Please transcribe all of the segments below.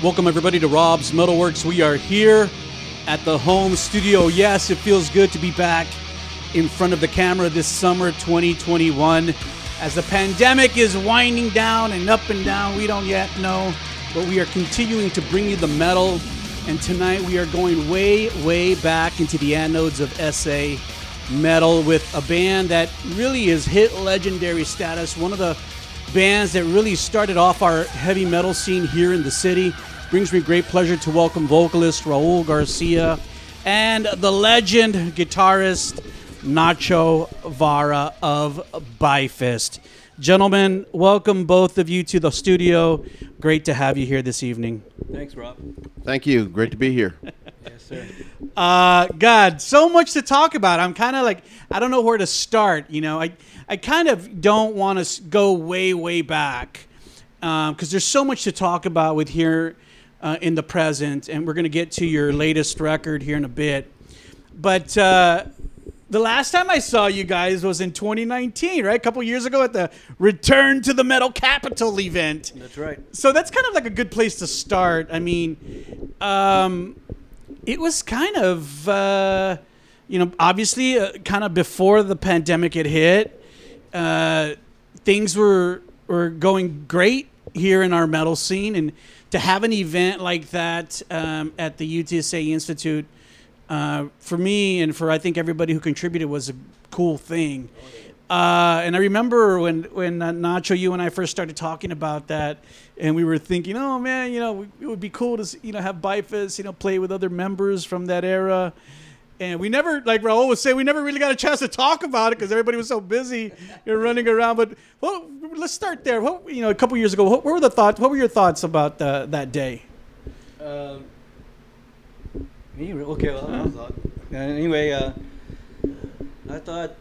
Welcome everybody to Rob's MetalWorks. We are here at the home studio. Yes, it feels good to be back in front of the camera this summer 2021. As the pandemic is winding down and up and down, we don't yet know, but we are continuing to bring you the metal. And tonight we are going way, way back into the anodes of SA metal with a band that really is hit legendary status. One of the bands that really started off our heavy metal scene here in the city. Brings me great pleasure to welcome vocalist Raul Garcia and the legend guitarist NACHO VARA of BYFIST. Gentlemen, welcome both of you to the studio. Great to have you here this evening. Thanks, Rob. Thank you. Great to be here. Yes, sir. God, so much to talk about. I'm kind of like, I don't know where to start. You know, I kind of don't want to go way, way back because there's so much to talk about with here in the present, and we're going to get to your latest record here in a bit. But the last time I saw you guys was in 2019, right? A couple years ago at the Return to the Metal Capital event. That's right. So that's kind of like a good place to start. I mean, it was kind of, obviously kind of before the pandemic had hit. Things were going great here in our metal scene, and to have an event like that at the UTSA Institute, for me and for I think everybody who contributed, was a cool thing. And I remember when Nacho, you and I first started talking about that, and we were thinking, oh man, it would be cool to have BYFIST, play with other members from that era. And we never, like Raul was saying, we never really got a chance to talk about it because everybody was so busy running around. But well, let's start there. A couple years ago, what were the thoughts? What were your thoughts about that day? Me? Okay, well, I thought. Anyway, I thought,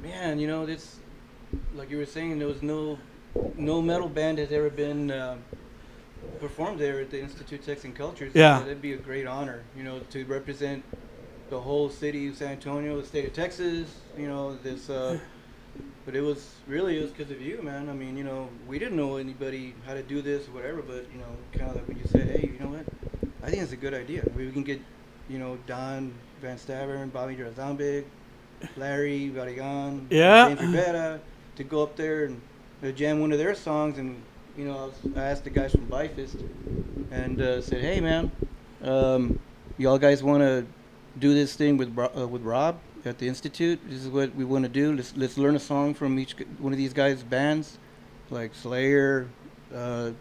man, this, like you were saying, there was no metal band has ever been performed there at the Institute of Texan Culture. So yeah, that'd be a great honor, to represent the whole city of San Antonio, the state of Texas, this, but it was because of you, man. I mean, we didn't know anybody how to do this or whatever, but, kind of like when you said, hey, you know what, I think it's a good idea. We can get, Don Van Stavern, Bobby Drazambig, Larry Varigan, James Rivera to go up there and jam one of their songs. And, I asked the guys from BYFIST and said, hey, man, y'all guys want to do this thing with Rob at the Institute? This is what we want to do. Let's learn a song from each one of these guys' bands, like Slayer. Y'all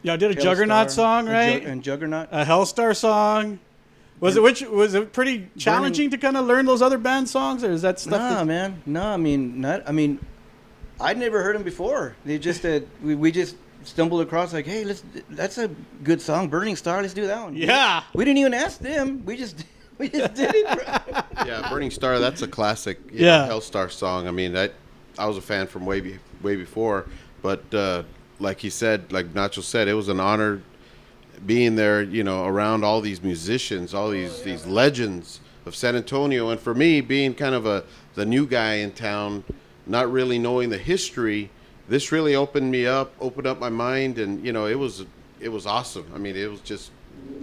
did a Juggernaut song, right? And Juggernaut. A Hellstar song. Was it pretty challenging to kind of learn those other band songs, or is that stuff? Nah, man. No, I mean, I'd never heard them before. They just we just stumbled across like, hey, that's a good song, Burning Star. Let's do that one. Yeah. We didn't even ask them. We just did it. Yeah, Burning Star, that's a classic Hellstar song. I mean, I was a fan from way before, but like he said, like Nacho said, it was an honor being there, around all these musicians, all these legends of San Antonio. And for me, being kind of the new guy in town, not really knowing the history, this really opened up my mind, and it was awesome. I mean, it was just,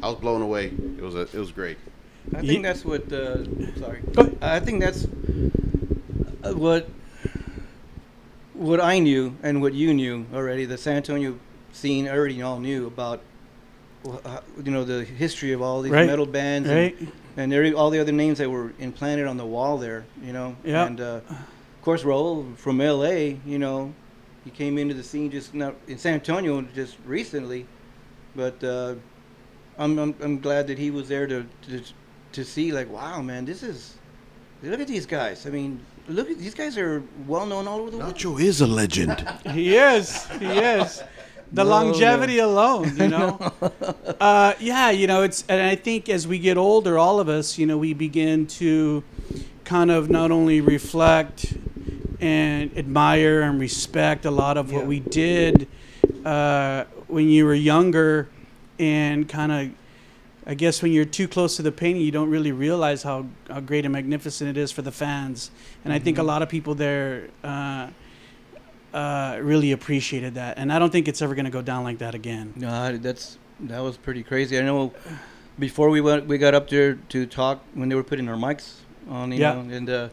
I was blown away. It was great. I think that's what. I think that's what I knew and what you knew already. The San Antonio scene already all knew about, the history of all these metal bands and all the other names that were implanted on the wall there. Yeah. And of course, Raul from LA. He came into the scene just not in San Antonio just recently, but I'm glad that he was there to see, like, wow, man, look at these guys. I mean, look at these guys are well known all over the world. Nacho is a legend. He is. The longevity alone, it's, and I think as we get older, all of us, we begin to kind of not only reflect and admire and respect a lot of what we did when you were younger, and kind of, I guess when you're too close to the painting, you don't really realize how great and magnificent it is for the fans. And I think a lot of people there really appreciated that. And I don't think it's ever going to go down like that again. No, that's that was pretty crazy. I know before we got up there to talk when they were putting our mics on, you know, and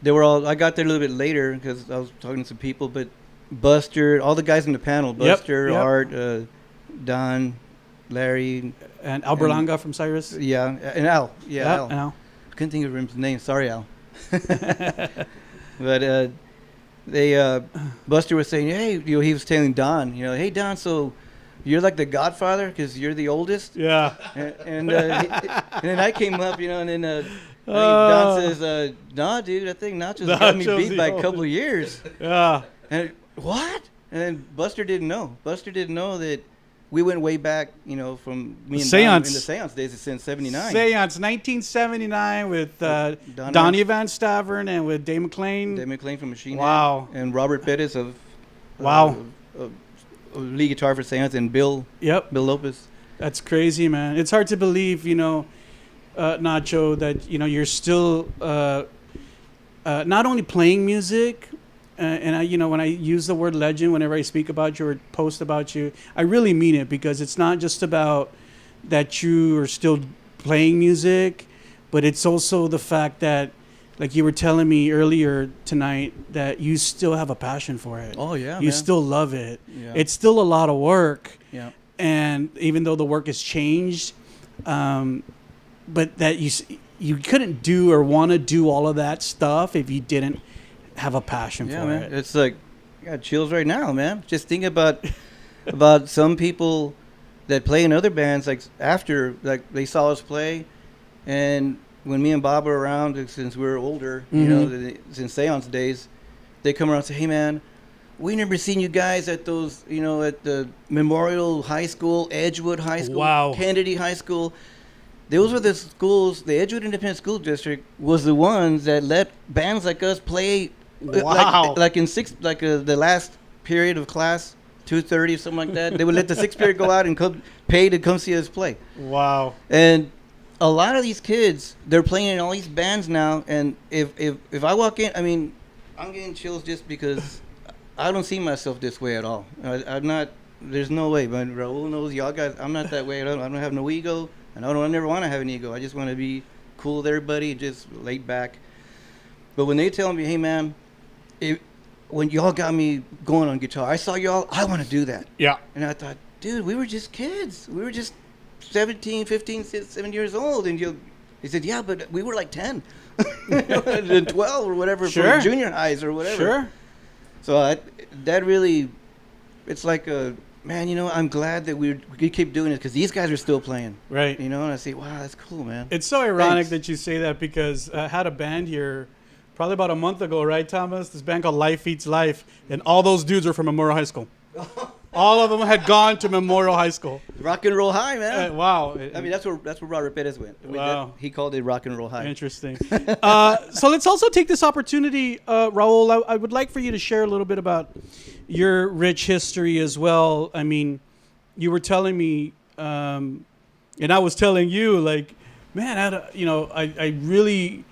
they were all. I got there a little bit later because I was talking to some people, but Buster, all the guys in the panel, Buster, Art, Don, Larry, and Al Berlanga from Cyrus. Yeah, and Al. Yeah, Al. I couldn't think of his name. Sorry, Al. But they Buster was saying, hey, you know, he was telling Don, you know, hey Don, so you're like the Godfather because you're the oldest. Yeah. And then I came up, you know, and then I think Don says, nah, dude, I think Nacho's got me beat by a couple of years. Yeah. And what? And then Buster didn't know. Buster didn't know that we went way back, you know, from me and Seance. Don in the Seance days since '79. Seance, 1979 with Donnie Van Stavern and with Dave McClain. Dave McClain from Machine Head. Wow. And Robert Perez of lead guitar for Seance, and Bill Lopez. That's crazy, man. It's hard to believe, you know, Nacho, that, you know, you're still not only playing music, and I, you know, when I use the word legend, whenever I speak about you or post about you, I really mean it, because it's not just about that you are still playing music, but it's also the fact that, like you were telling me earlier tonight, that you still have a passion for it. Oh, yeah, you man. still love it. Yeah. It's still a lot of work. Yeah. And even though the work has changed, but that you couldn't do or want to do all of that stuff if you didn't have a passion for man. it. It's like, I got chills right now, man. Just think about some people that play in other bands, like after, like they saw us play, and when me and Bob were around, since we were older, you know, since Seance days, they come around and say, hey man, we never seen you guys at those, you know, at the Memorial High School, Edgewood High School, Kennedy High School. Those were the schools. The Edgewood Independent School District was the ones that let bands like us play. Like in the last period of class, 2:30 something like that. They would let the sixth period go out and pay to come see us play. Wow. And a lot of these kids, they're playing in all these bands now. And if I walk in, I mean, I'm getting chills just because I don't see myself this way at all. I'm not. There's no way. But Raul knows, y'all guys, I'm not that way. I don't have no ego. And I never want to have an ego. I just want to be cool with everybody, just laid back. But when they tell me, hey, man, when y'all got me going on guitar, I saw y'all, I want to do that. Yeah. And I thought, dude, we were just kids. We were just 17, 15, 7 years old. And he said, yeah, but we were like 10 and 12 or whatever, for junior highs or whatever. Sure. So that really, it's like man, you know, I'm glad that we keep doing it because these guys are still playing. Right. You know, and I say, wow, that's cool, man. It's so ironic that you say that, because I had a band here probably about a month ago, right, Thomas? This band called Life Eats Life, and all those dudes are from Memorial High School. All of them had gone to Memorial High School. Rock and Roll High, man. Wow. I mean, that's where Robert Perez went. Wow. He called it Rock and Roll High. Interesting. So let's also take this opportunity, Raul. I would like for you to share a little bit about your rich history as well. I mean, you were telling me, and I was telling you, like, man, I really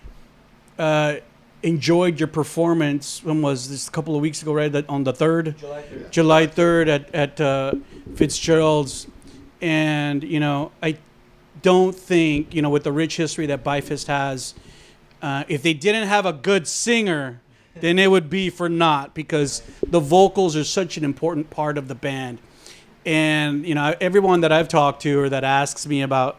enjoyed your performance. When was this? A couple of weeks ago, right? On the 3rd? July 3rd at Fitzgerald's. And, you know, I don't think, you know, with the rich history that BYFIST has, if they didn't have a good singer, then it would be for naught, because the vocals are such an important part of the band. And, you know, everyone that I've talked to or that asks me about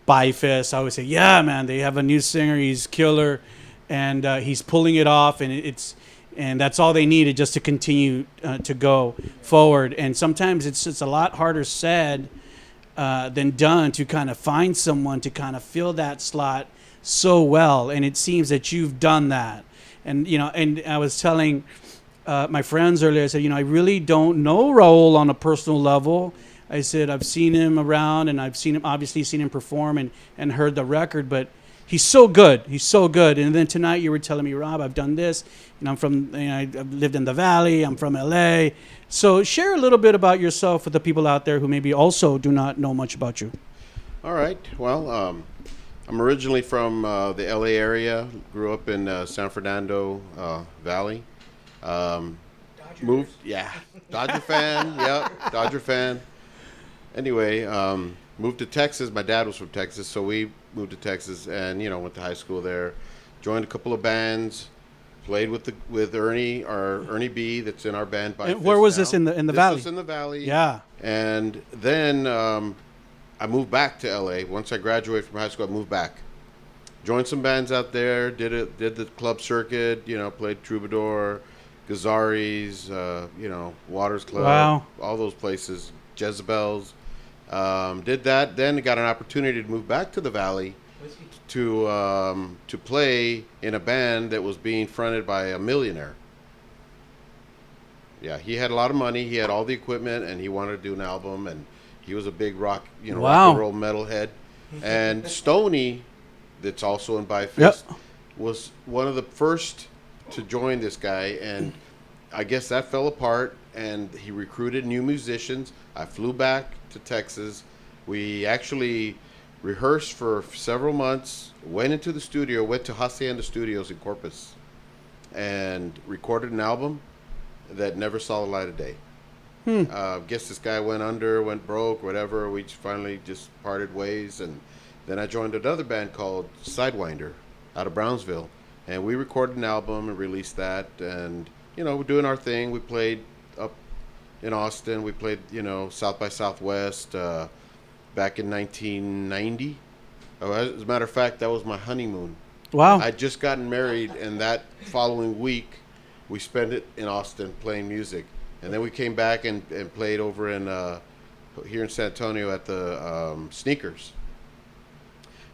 BYFIST, I always say, yeah, man, they have a new singer. He's killer. And he's pulling it off, and that's all they needed just to continue to go forward. And sometimes it's a lot harder said than done to kind of find someone to kind of fill that slot so well. And it seems that you've done that. And, you know, and I was telling my friends earlier, I said, you know, I really don't know Raul on a personal level. I said, I've seen him around, and I've obviously seen him perform and heard the record, but he's so good. He's so good. And then tonight you were telling me, Rob, I've done this. And I've lived in the Valley. I'm from LA. So share a little bit about yourself with the people out there who maybe also do not know much about you. All right. Well, I'm originally from the LA area. Grew up in San Fernando Valley. Moved, yeah. Dodger fan. Yep. Dodger fan. anyway, moved to Texas. My dad was from Texas, so we moved to Texas and, went to high school there. Joined a couple of bands. Played with Ernie B, that's in our band. And where was this in the valley? This was in the valley. Yeah. And then I moved back to LA. Once I graduated from high school, I moved back. Joined some bands out there. Did the club circuit. Played Troubadour, Gazzari's, Waters Club. Wow. All those places. Jezebel's. Did that. Then got an opportunity to move back to the valley. To play in a band that was being fronted by a millionaire. Yeah, he had a lot of money. He had all the equipment, and he wanted to do an album. And he was a big rock and roll metalhead. And Stoney, that's also in BYFIST, was one of the first to join this guy. And I guess that fell apart. And he recruited new musicians. I flew back to Texas. We actually rehearsed for several months, went into the studio, went to Hacienda Studios in Corpus, and recorded an album that never saw the light of day. Guess this guy went broke, whatever. We finally just parted ways, and then I joined another band called Sidewinder out of Brownsville, and we recorded an album and released that, and, we're doing our thing. We played up in Austin. We played, South by Southwest, back in 1990. As a matter of fact, that was my honeymoon. Wow. I'd just gotten married, and that following week, we spent it in Austin playing music. And then we came back and played over in here in San Antonio at the Sneakers.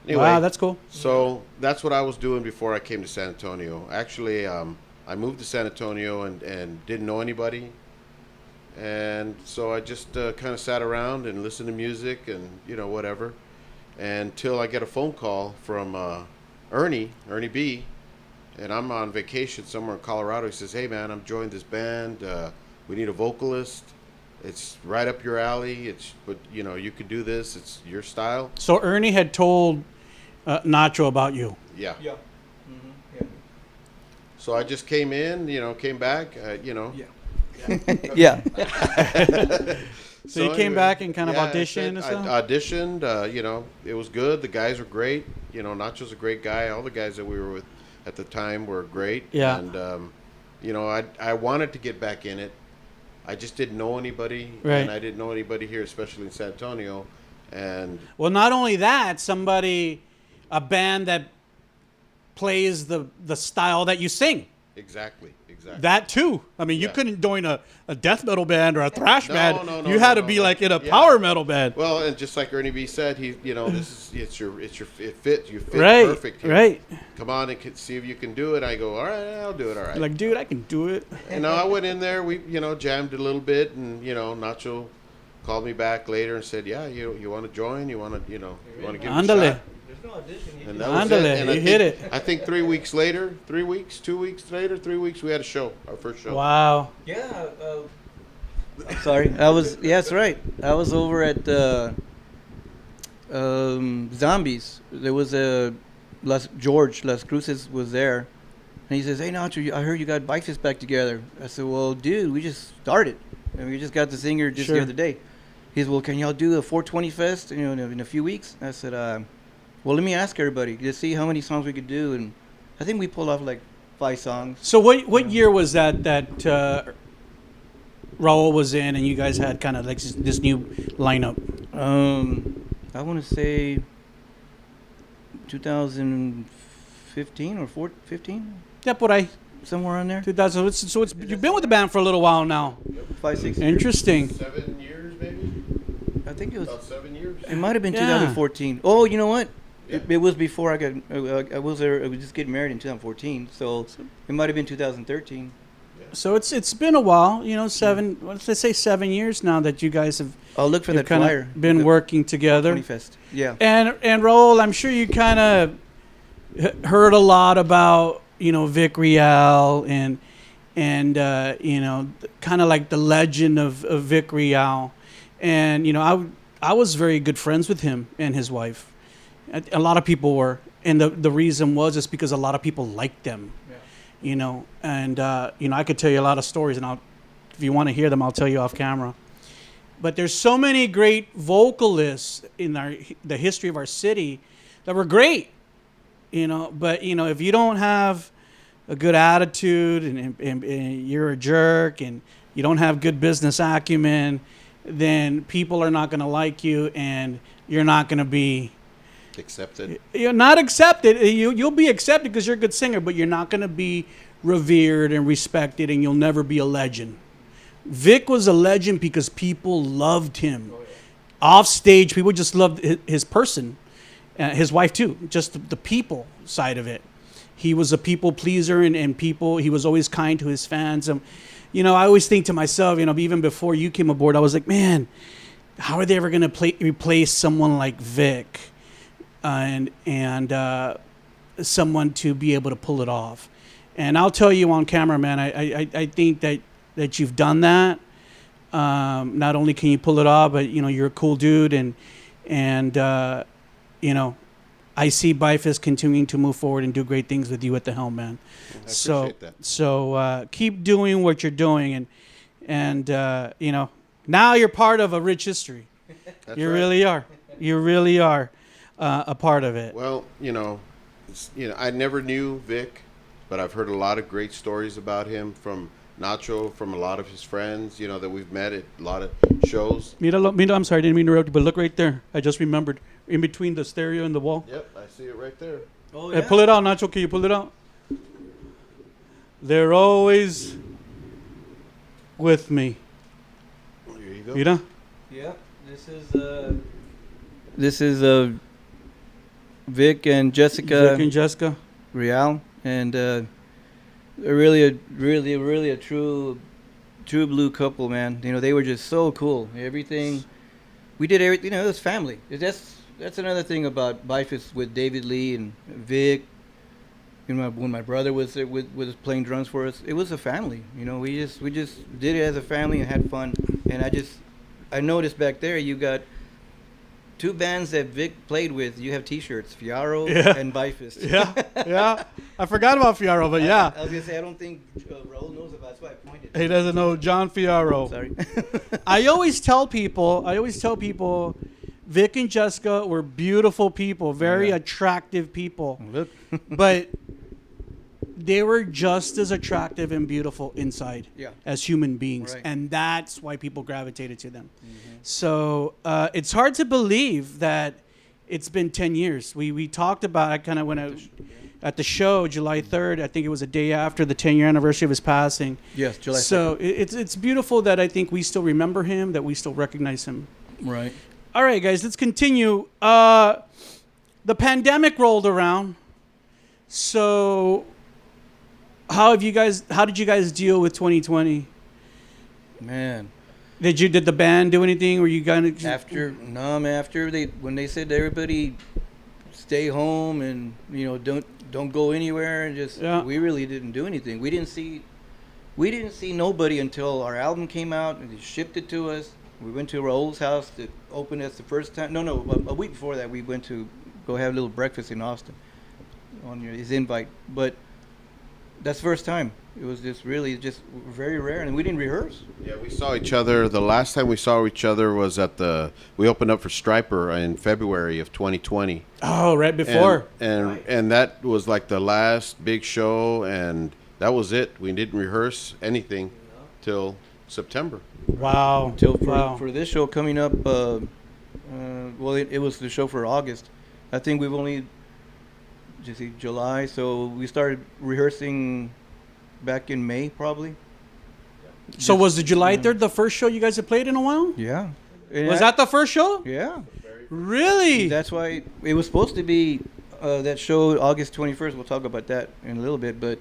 Anyway, wow, that's cool. So that's what I was doing before I came to San Antonio. Actually, I moved to San Antonio and didn't know anybody. And so I just kind of sat around and listened to music and, whatever, until I get a phone call from Ernie B, and I'm on vacation somewhere in Colorado. He says, "Hey, man, I'm joining this band. We need a vocalist. It's right up your alley. But you could do this. It's your style." So Ernie had told Nacho about you. Yeah. Yeah. Mm-hmm. Yeah. So I just came in, came back, Yeah. Yeah. So you came back and kind of auditioned and stuff? I auditioned, it was good. The guys were great. Nacho's a great guy. All the guys that we were with at the time were great. Yeah. And, I wanted to get back in it. I just didn't know anybody. Right. And I didn't know anybody here, especially in San Antonio. And well, not only that, a band that plays the style that you sing. Exactly. That too. I mean, you couldn't join a death metal band or a thrash band. No, you had to be like in a power metal band. Well, and just like Ernie B said, it fits. You fit Right, perfect here. right. Come on and see if you can do it. I go, all right, I'll do it. All right. Like, dude, I can do it. And I went in there. We, jammed a little bit, and Nacho called me back later and said, "Yeah, you want to join? You want to, you want to give it a Ándale. shot?" There's no audition. And that was Ándale, it. And you hit it. I think 3 weeks later, 2 weeks later, 3 weeks, we had a show, our first show. Wow. Yeah. Sorry. That's right. I was over at Zombies. There was George Las Cruces was there. And he says, "Hey, Nacho, I heard you got BYFIST back together." I said, "Well, dude, we just started. And we just got the singer just Sure. the other day." He said, "Well, can y'all do a 420 Fest, in a few weeks?" I said, "Well, let me ask everybody to see how many songs we could do." And I think we pulled off like 5 songs. So what year was that Raul was in and you guys had kind of like this new lineup? I want to say 2015 or 15, Yeah, por ahí. somewhere on there. 2000. So you've been with the band for a little while now. 5-6 years. Interesting. 7 years, maybe? I think it was. About 7 years? It might have been Yeah. 2014. Oh, you know what? Yeah. It was before I got. I was there. I was just getting married in 2014, so it might have been 2013. So it's been a while, 7. Let's say 7 years now that you guys have I'll look for that kind flyer. of been working together. 20 Fest. Yeah. And Raul, I'm sure you kind of heard a lot about Vikk Real and kind of like the legend of Vikk Real, and I was very good friends with him and his wife. A lot of people were, and the reason was just because a lot of people liked them. And I could tell you a lot of stories, and if you want to hear them, I'll tell you off camera. But there's so many great vocalists in the history of our city that were great, you know. But you know, if you don't have a good attitude and you're a jerk and you don't have good business acumen, then people are not going to like you, and you're not going to be accepted. You're not accepted. You'll be accepted because you're a good singer, but you're not going to be revered and respected, and you'll never be a legend. Vikk was a legend because people loved him. Off stage, people just loved his person. His wife too, just the people side of it. He was a people pleaser, and people. He was always kind to his fans. You know, I always think to myself, you know, even before you came aboard, I was like, man, how are they ever going to replace someone like Vikk, and someone to be able to pull it off? And I'll tell you on camera, man, I think that you've done that. Not only can you pull it off, but you know, you're a cool dude, and you know, I see BYFIST continuing to move forward and do great things with you at the helm, man. I appreciate that. So keep doing what you're doing, and you know, now you're part of a rich history. That's you right. really are. You really are a part of it. Well, you know, I never knew Vikk, but I've heard a lot of great stories about him from Nacho, from a lot of his friends, you know, that we've met at a lot of shows. Mira, I'm sorry, I didn't mean to interrupt you, but look right there. I just remembered. In between the stereo and the wall. Yep, I see it right there. Oh, Hey, pull it out, Nacho. Can you pull it out? They're always with me. Here you go. Mira? Yeah, this is Vikk and Jessica. Vikk and Jessica. Real, and they're really a true blue couple, man. You know, they were just so cool. Everything we did, everything. You know, it was family. That's another thing about BYFIST with David Lee and Vikk. You know, when my brother was there with playing drums for us, it was a family. You know, we just did it as a family and had fun. And I noticed back there you got two bands that Vikk played with. You have T-shirts, Fiaro and BYFIST. Yeah. I forgot about Fiaro, but yeah. I was gonna say I don't think Raul knows about. That's why I pointed. He doesn't know John Fiaro. Sorry. I always tell people, Vikk and Jessica were beautiful people, very attractive people. Look. But they were just as attractive and beautiful inside as human beings. Right. And that's why people gravitated to them. Mm-hmm. So it's hard to believe that it's been 10 years. We talked about, I kind of went out at the show, July 3rd. I think it was a day after the 10-year anniversary of his passing. Yes, July 3rd. So it's beautiful that I think we still remember him, that we still recognize him. Right. All right, guys, let's continue. The pandemic rolled around. So how did you guys deal with 2020? Man. Did the band do anything? Were you gonna when they said everybody stay home and, you know, don't go anywhere, and we really didn't do anything. We didn't see nobody until our album came out and they shipped it to us. We went to Raul's house to open us the first time. No, a week before that we went to go have a little breakfast in Austin on his invite. But that's the first time. It was just really very rare, and we didn't rehearse. Yeah, we saw each other. The last time we saw each other was we opened up for Stryper in February of 2020. Oh, right before. And that was like the last big show, and that was it. We didn't rehearse anything till September. Wow. For this show coming up, it was the show for August. I think we've only July, so we started rehearsing back in May probably. So was the July 3rd the first show you guys had played in a while? Yeah. Was that the first show? Yeah. Really? That's why it was supposed to be that show August 21st. We'll talk about that in a little bit, but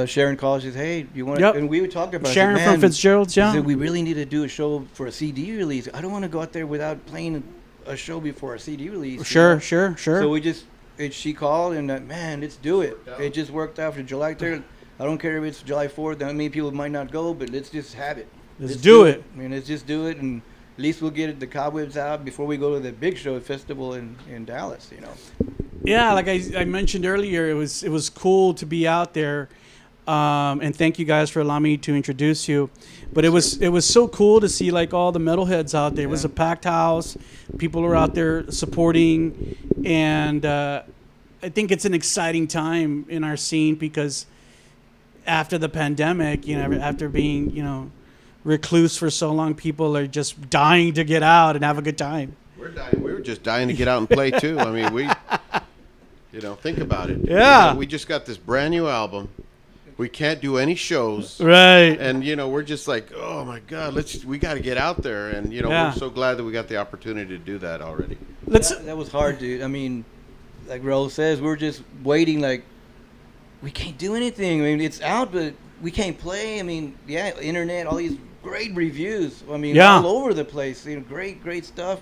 Sharon called. She says, "Hey, do you want?" Yep. And we would talk about Sharon from Fitzgerald's. Yeah. She said, we really need to do a show for a CD release. I don't want to go out there without playing a show before a CD release. Sure. So she called and man, let's do it. It just worked out for July 3rd. I don't care if it's July 4th. That many people might not go, but let's just have it. Let's do it. I mean, let's just do it, and at least we'll get the cobwebs out before we go to the big show festival in Dallas. You know. Yeah, like I mentioned earlier, it was cool to be out there. And thank you guys for allowing me to introduce you. But it was so cool to see like all the metalheads out there. It was a packed house. People are out there supporting, and I think it's an exciting time in our scene because after the pandemic, after being recluse for so long, people are just dying to get out and have a good time. We're dying. We were just dying to get out and play too. I mean, think about it. Yeah. We just got this brand new album. We can't do any shows. Right. And, we're just like, oh, my God, we got to get out there. And, we're so glad that we got the opportunity to do that already. That was hard, dude. I mean, like Raul says, we're just waiting like we can't do anything. I mean, it's out, but we can't play. I mean, internet, all these great reviews. I mean, all over the place. Great stuff.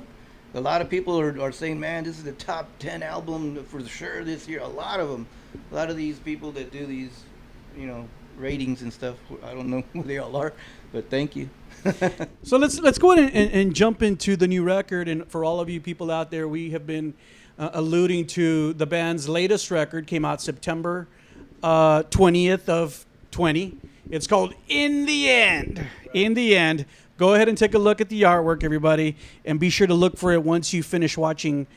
A lot of people are saying, man, this is the top 10 album for sure this year. A lot of them. A lot of these people that do these ratings and stuff. I don't know who they all are, but thank you. So let's go ahead and jump into the new record. And for all of you people out there, we have been alluding to the band's latest record. Came out September 20th of 20. It's called In the End. In the End. Go ahead and take a look at the artwork, everybody, and be sure to look for it once you finish watching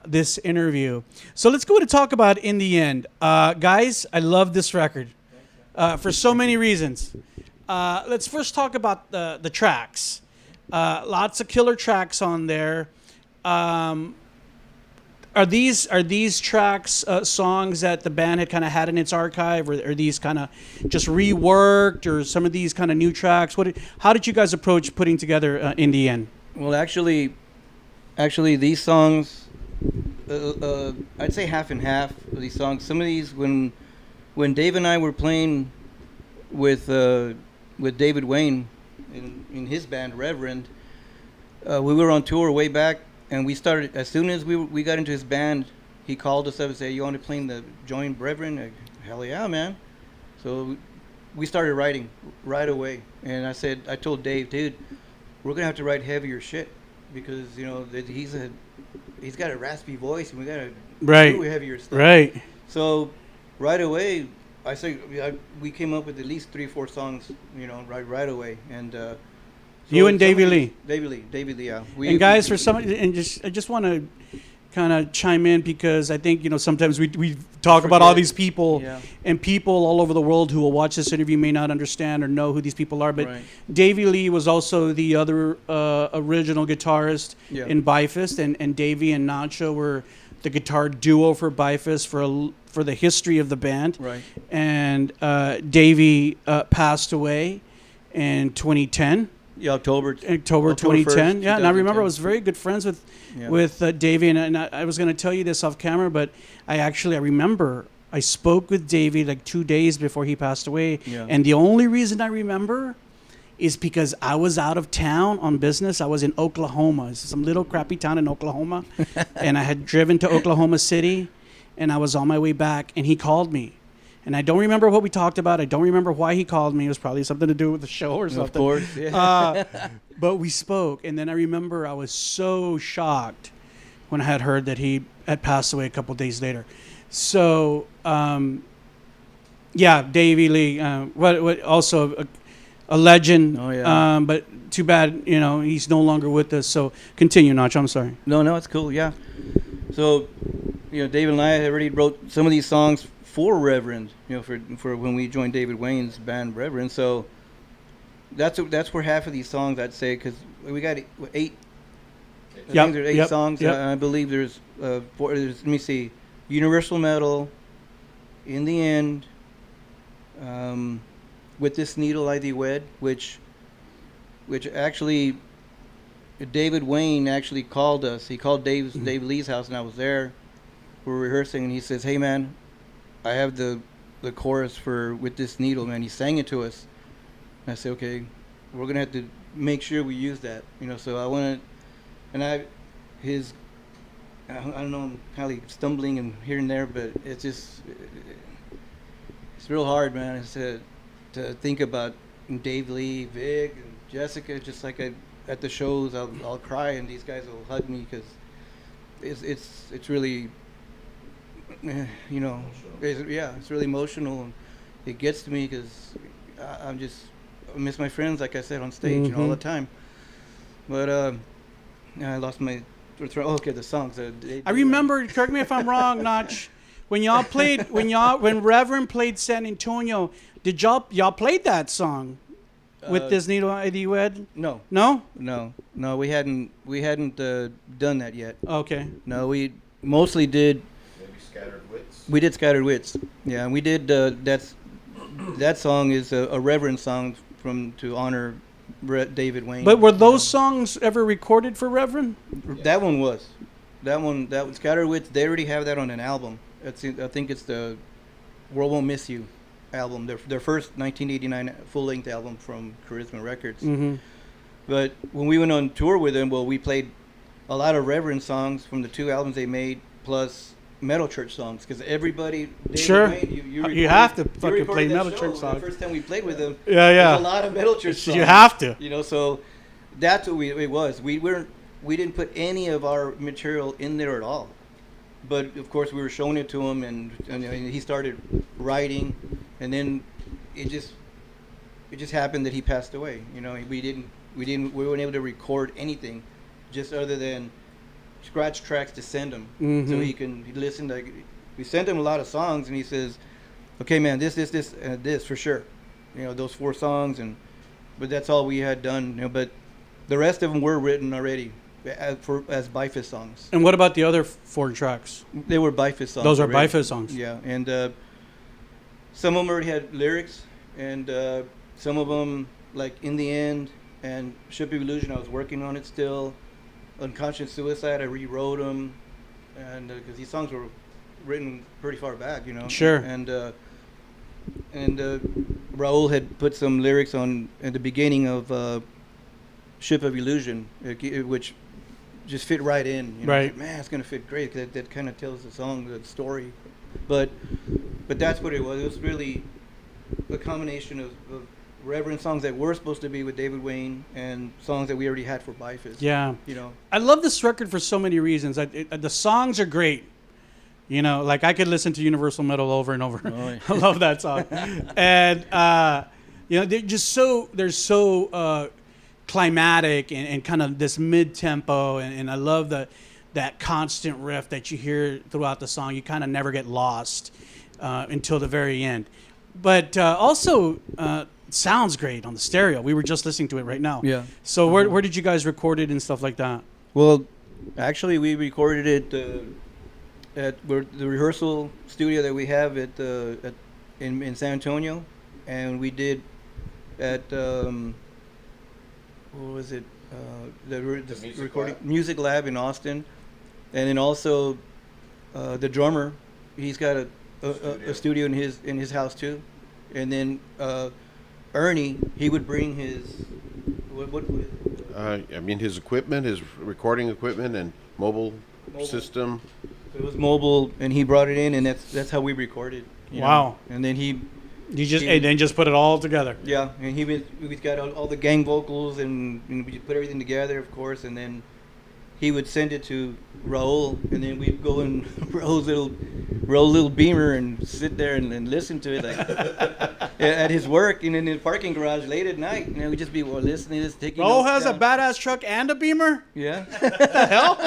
this interview. So let's go ahead and talk about In the End. Guys, I love this record. For so many reasons. Let's first talk about the tracks. Lots of killer tracks on there. Are these tracks songs that the band had kind of had in its archive, or are these kind of just reworked, or some of these kind of new tracks? How did you guys approach putting together In the End? Well, actually, these songs, I'd say half and half of these songs. Some of these, when Dave and I were playing with David Wayne in his band Reverend, we were on tour way back, and we started as soon as we got into his band. He called us up and said, "You want to join Reverend?" Like, hell yeah, man! So we started writing right away, and I told Dave, dude, we're gonna have to write heavier shit because he's got a raspy voice, and we gotta do heavier stuff. Right. So right away, we came up with at least 3-4 songs, right away. And you and Davey Lee. David Lee, yeah. And guys, I just want to kind of chime in because I think sometimes we talk about all these people, and people all over the world who will watch this interview may not understand or know who these people are. But Davey Lee was also the other original guitarist in BYFIST, and Davey and Nacho were the guitar duo for BYFIST for the history of the band. Right. And Davey passed away in 2010. Yeah, October 2010. 1st, yeah, and I remember I was very good friends with Davey, and I was going to tell you this off camera, but I remember I spoke with Davey like 2 days before he passed away, and the only reason I remember is because I was out of town on business. I was in Oklahoma, some little crappy town in Oklahoma, and I had driven to Oklahoma City, and I was on my way back, and he called me. And I don't remember what we talked about. I don't remember why he called me. It was probably something to do with the show or something. Of course, yeah. But we spoke, and then I remember I was so shocked when I had heard that he had passed away a couple days later. So, Davey Lee, also a legend. Oh, yeah. But too bad, he's no longer with us. So continue, Nacho. I'm sorry. No, it's cool. Yeah. So, David and I already wrote some of these songs for Reverend, for when we joined David Wayne's band Reverend. So that's where half of these songs, I'd say, because we got 8. I think there's 8 songs. I believe there's 4. Let me see, Universal Metal, In the End, With This Needle I Thee Wed, which actually David Wayne actually called us. He called Dave Lee's house, and I was there. We were rehearsing, and he says, "Hey man, I have the chorus for With This Needle," man. He sang it to us. And I said, okay, we're going to have to make sure we use that. So I want to, and I don't know, I'm kind of like stumbling and here and there, but it's just, it's real hard, man. It's to think about Dave Lee, Vikk, and Jessica, just like at the shows, I'll cry and these guys will hug me because it's really, it's really emotional, it gets to me because I miss my friends, like I said, on stage, you know, all the time. But I lost my. Oh, okay, the songs. I remember. Correct me if I'm wrong, Notch. When Reverend played San Antonio, did y'all played that song with this Needle ID Wed? No. No? No. We hadn't done that yet. Okay. No, we mostly did. Maybe Scattered Wits. We did Scattered Wits. Yeah, and we did. That song is a reverend song to honor David Wayne. But were those songs ever recorded for Reverend? That one was. That one Scattered Wits. They already have that on an album. I think it's the World Won't Miss You album. Their first 1989 full-length album from Charisma Records. Mm-hmm. But when we went on tour with them, well, we played a lot of Reverend songs from the 2 albums they made, plus Metal Church songs, because everybody. Sure. Wayne, you have to fucking play Metal Church songs. The first time we played with them. Yeah. There's a lot of Metal Church songs. You have to. You know, so that's what it was. We didn't put any of our material in there at all. But of course, we were showing it to him, and he started writing, and then it just happened that he passed away. You know, we weren't able to record anything, just other than scratch tracks to send him, so he listened. Like, we sent him a lot of songs, and he says, "Okay, man, this, and this for sure." You know, those 4 songs, but that's all we had done. You know, but the rest of them were written already as BYFIST songs. And what about the other 4 tracks? They were BYFIST songs. Those are already. BYFIST songs. Yeah, and some of them already had lyrics, and some of them, like In the End and Ship of Illusion, I was working on it still. Unconscious Suicide, I rewrote them, and because these songs were written pretty far back, you know. Sure. And Raul had put some lyrics on at the beginning of Ship of Illusion, which just fit right in. You know? Right. Like, man, it's gonna fit great because that kind of tells the song, the story. But that's what it was. It was really a combination of Reverend songs that were supposed to be with David Wayne and songs that we already had for BYFIST. Yeah. You know. I love this record for so many reasons. The songs are great. You know, like I could listen to Universal Metal over and over. Oh, yeah. I love that song. And you know, they're so climatic and kind of this mid-tempo, and I love that constant riff that you hear throughout the song. You kind of never get lost until the very end. But also sounds great on the stereo. We were just listening to it right now. Yeah. So where did you guys record it and stuff like that? Well, actually, we recorded it at the rehearsal studio that we have in San Antonio, and we did at what was it? The recording Lab? Music Lab in Austin, and then also the drummer. He's got a studio in his house too, and then Ernie, he would bring his I mean, his equipment, his recording equipment, and mobile system. It was mobile, and he brought it in, and that's how we recorded. You Wow. know? And then he just put it all together. yeah, and we've got all the gang vocals, and we put everything together, of course, and then he would send it to Raul, and then we'd go in Raul's little Beamer and sit there and listen to it like at his work and in the parking garage late at night. And then we'd just be listening, just taking. Raul notes has down. a badass truck and a Beamer? Yeah. The hell?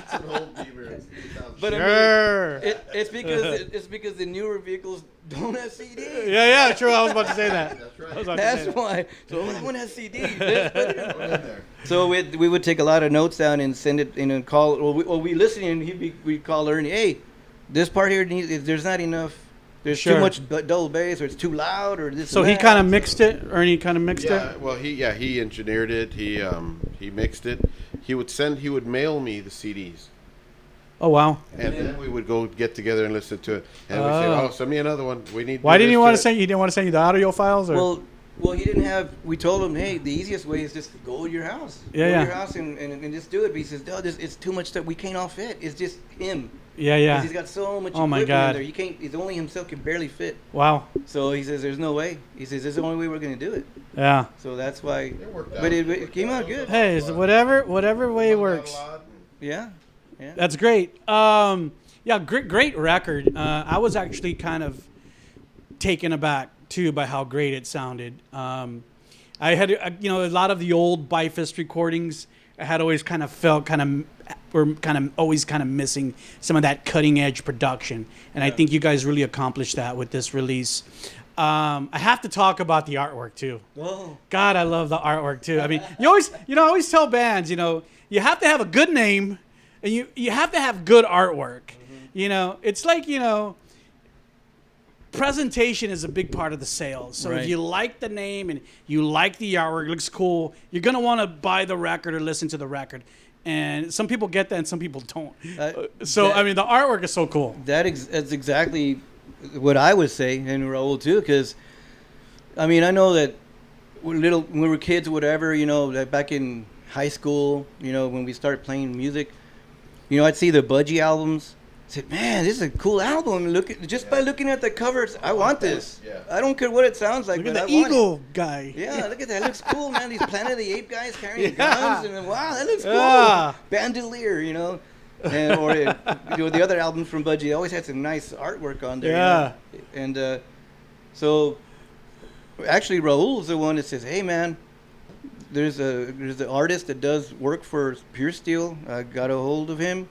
It's an old Beamer. It's 2000. But Sure. I mean, it's because the newer vehicles don't have CDs. Yeah, true. I was about to say that. That's right. I was about to say That's that. why. So that one has CDs. Let's put it in. Put it in there. So we would take a lot of notes down and send it in and call. Or we listen and we'd call Ernie. Hey, this part here there's not enough. There's Sure. too much double bass, or it's too loud, or this. So and he that. kind of mixed it? Ernie kind of mixed Yeah, it? well, he engineered it. He mixed it. He would mail me the CDs, Oh, wow. and then we would go get together and listen to it. And we'd say, Oh. "Oh, send me another one. We need." Why do didn't this you want to it." send? You didn't want to send you the audio files, or Well, he didn't have. We told him, hey, the easiest way is just to go to your house. Yeah, go yeah. to your house and just do it. But he says, no, it's too much stuff. We can't all fit. It's just him. yeah. 'Cause he's got so much Oh, my equipment God. in there. He can't. He's only himself can barely fit. Wow. So he says, there's no way. He says, this is the only way we're gonna do it. Yeah. So that's why. It worked out. But it came out good. Hey, it's whatever way Hung out a works. lot. Yeah. That's great. Yeah, great record. I was actually kind of taken aback too by how great it sounded. I had, you know, a lot of the old BYFIST recordings. I had always kind of felt always kind of missing some of that cutting edge production, and I think you guys really accomplished that with this release. I have to talk about the artwork too. Whoa. God, I love the artwork too. I mean, I always tell bands, you know, you have to have a good name, and you have to have good artwork. Mm-hmm. You know, it's like, you know, presentation is a big part of the sales. So if you like the name and you like the artwork, it looks cool, you're going to want to buy the record or listen to the record. And some people get that and some people don't. I mean, the artwork is so cool. That's exactly what I would say, and Raul too, because, I mean, I know that when we were kids or whatever, you know, that back in high school, you know, when we started playing music, you know, I'd see the Budgie albums. I said, man, this is a cool album. By looking at the covers, I want this. Yeah. I don't care what it sounds like. Look at the eagle guy. Yeah, look at that. It looks cool, man. These Planet of the Apes guys carrying guns. And wow, that looks cool. Bandolier, you know. Or you know, the other albums from Budgie, they always had some nice artwork on there. Yeah. You know? And so actually Raul's the one that says, hey, man, there's an artist that does work for Pure Steel. I got a hold of him.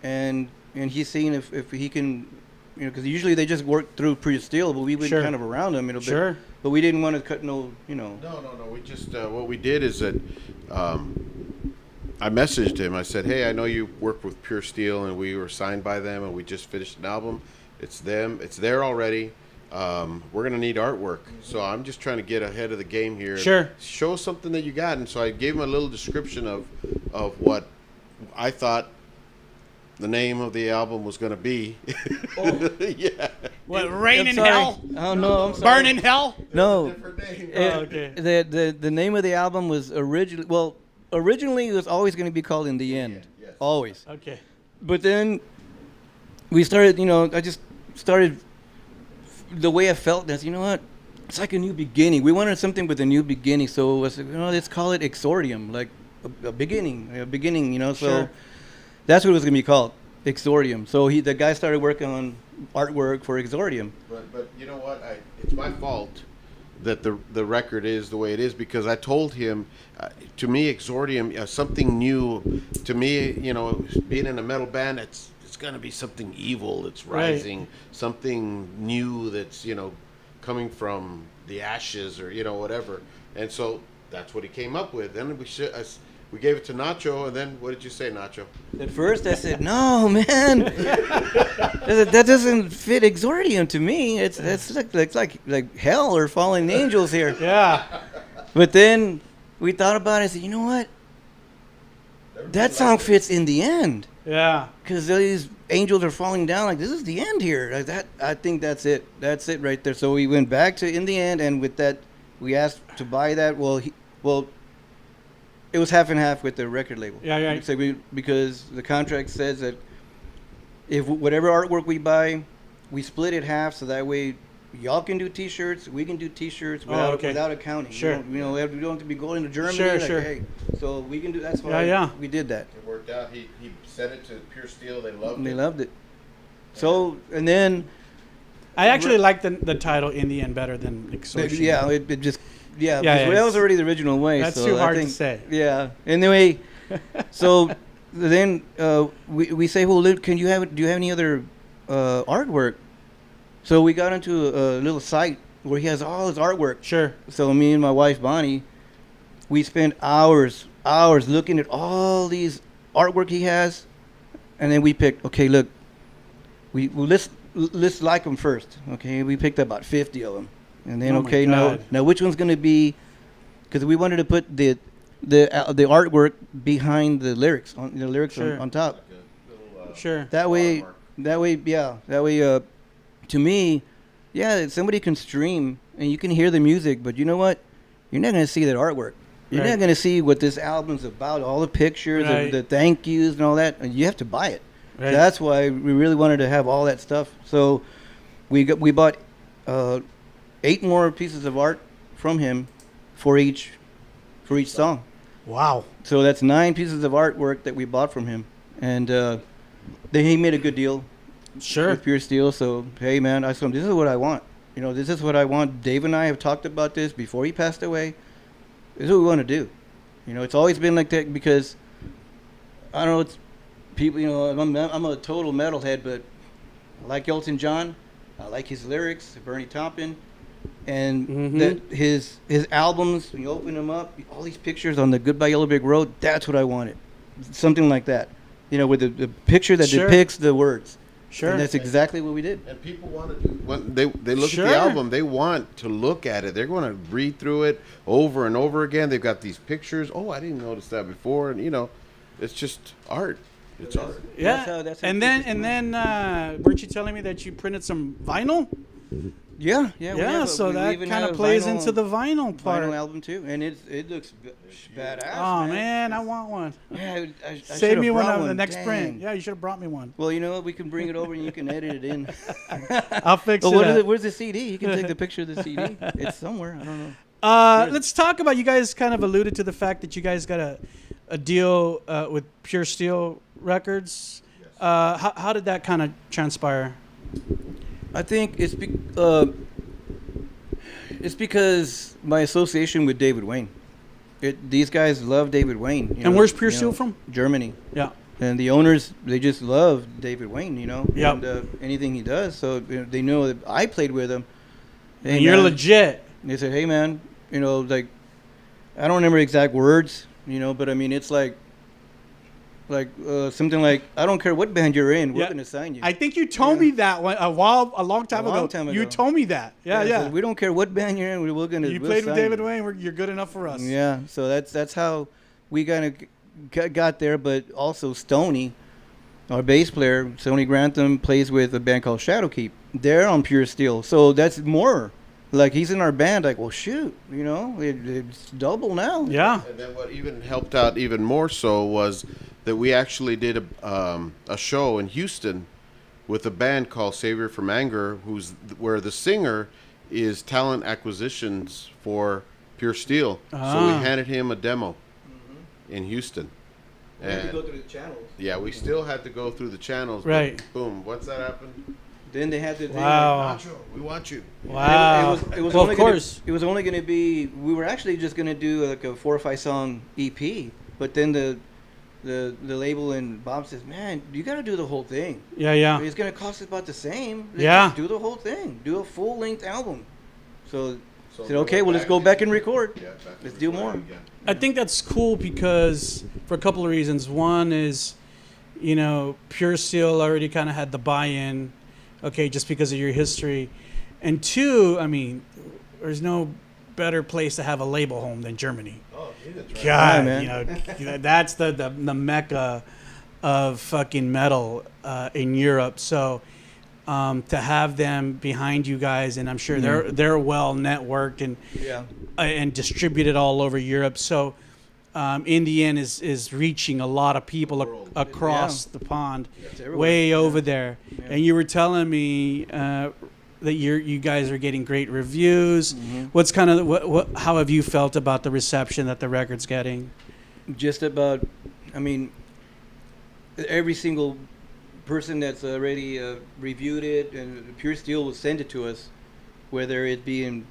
And he's seeing if he can, you know, because usually they just work through Pure Steel, but we went kind of around them a little bit. But we didn't want to cut no, you know. No. We just, what we did is that I messaged him. I said, hey, I know you work with Pure Steel, and we were signed by them, and we just finished an album. It's them. It's there already. We're going to need artwork. So I'm just trying to get ahead of the game here. Sure. Show us something that you got. And so I gave him a little description of what I thought the name of the album was going to be. Oh. Yeah. What, Rain in Hell? Oh, no, I'm sorry. Burn in Hell? No. Different name. Okay. The name of the album was originally it was always going to be called In the End. Yes. Always. Okay. But then we started, you know, I just started the way I felt is, you know what? It's like a new beginning. We wanted something with a new beginning. So it was, you know, let's call it Exordium, like a beginning, you know. So Sure. That's what it was going to be called, Exordium. So the guy started working on artwork for Exordium. But you know what? It's my fault that the record is the way it is, because I told him, to me, Exordium, something new. To me, you know, being in a metal band, it's going to be something evil that's rising, something new that's, you know, coming from the ashes or, you know, whatever. And so that's what he came up with. Then we gave it to Nacho, and then what did you say, Nacho? At first, I said, "No, man, that doesn't fit Exordium to me. It's like hell or fallen angels here." Yeah. But then we thought about it. I said, "You know what? That song fits In the End." Yeah. Because these angels are falling down. Like, this is the end here. Like that. I think that's it. That's it right there. So we went back to In the End, and with that, we asked to buy that. It was half and half with the record label. Yeah, yeah. So because the contract says that if whatever artwork we buy, we split it half, so that way y'all can do T-shirts, we can do T-shirts without accounting. Sure. We don't have to be going to Germany. Sure. Hey, so we can do. That's why we did that. It worked out. He sent it to Pure Steel. They loved it. They loved it. So and then I actually like the title In the End better than Exordium. Yeah, it just. Yeah, that was already the original way. That's so too hard to say. Yeah. Anyway, so then we say, well, do you have any other artwork? So we got into a little site where he has all his artwork. Sure. So me and my wife Bonnie, we spent hours looking at all these artwork he has, and then we picked. Okay, look, let's like them first. Okay, we picked about 50 of them. And then now which one's going to be? Because we wanted to put the artwork behind the lyrics on top. Like Sure. That way, to me, somebody can stream and you can hear the music, but you know what? You're not going to see that artwork. You're not going to see what this album's about, all the pictures, the thank yous, and all that. And you have to buy it. Right. So that's why we really wanted to have all that stuff. So we bought 8 more pieces of art from him for each song. Wow. So that's 9 pieces of artwork that we bought from him, and then he made a good deal. Sure. With Pure Steel. So hey, man, I told him this is what I want. You know, this is what I want. Dave and I have talked about this before he passed away. This is what we want to do. You know, it's always been like that because, I don't know, it's people, you know, I'm a total metalhead, but I like Elton John. I like his lyrics, Bernie Taupin. And that his albums, when you open them up, all these pictures on the Goodbye Yellow Brick Road, that's what I wanted. Something like that. You know, with the picture that depicts the words. Sure. And that's exactly what we did. And people want to do, when they look at the album, they want to look at it. They're going to read through it over and over again. They've got these pictures. Oh, I didn't notice that before. And, you know, it's just art. It's art. Yeah. That's how and then weren't you telling me that you printed some vinyl? Yeah. So that kind of plays into the vinyl part. Vinyl album too, and it looks badass. Oh man, I want one. Yeah, I Save me one on the next print. Yeah, you should have brought me one. Well, you know what? We can bring it over and you can edit it in. I'll fix it. Where's the CD? You can take the picture of the CD. It's somewhere. I don't know. Let's talk about. You guys kind of alluded to the fact that you guys got a deal with Pure Steel Records. Yes. How did that kind of transpire? I think it's because my association with David Wayne. These guys love David Wayne. And where's Pure Steel from? Germany. Yeah. And the owners, they just love David Wayne, you know. Yeah. And anything he does. So they know that I played with him. Hey, and you're man, legit. They said, hey, man, you know, like, I don't remember exact words, you know, but I mean, it's like something like, I don't care what band you're in, we're going to sign you. I think you told me that a long time ago. You told me that. Yeah. So we don't care what band you're in, we're going to. You played with David Wayne. You're good enough for us. Yeah. So that's how we kind of got there. But also Stoney, our bass player, Stoney Grantham, plays with a band called Shadowkeep. They're on Pure Steel. So that's more. Like, he's in our band, like, well, shoot, you know, it's double now. Yeah. And then what even helped out even more so was that we actually did a show in Houston with a band called Savior from Anger, where the singer is talent acquisitions for Pure Steel. So we handed him a demo in Houston. We had to go through the channels. Yeah, we still had to go through the channels. Right. Boom. What's that happen? Then they had to. Wow. Nacho, we want you. Wow. It was well, only of course. It was only going to be. We were actually just going to do like a 4 or 5 song EP, but then the label and Bob says, "Man, you got to do the whole thing." Yeah. It's going to cost us about the same. Yeah. Just do the whole thing. Do a full length album. So I said, okay, well, let's go back and record. Yeah, let's do more. Again. I think that's cool because for a couple of reasons. One is, you know, Pure Steel already kind of had the buy-in. Okay, just because of your history. And two, I mean, there's no better place to have a label home than Germany. Oh, yeah, that's right. God, man. you know, that's the mecca of fucking metal in Europe. So to have them behind you guys, and I'm sure they're well networked and distributed all over Europe. So in the end is reaching a lot of people across the pond, way over there. Yeah. And you were telling me that you guys are getting great reviews. What's kind of how have you felt about the reception that the record's getting? Just about, I mean, every single person that's already reviewed it, and Pure Steel will send it to us, whether it be in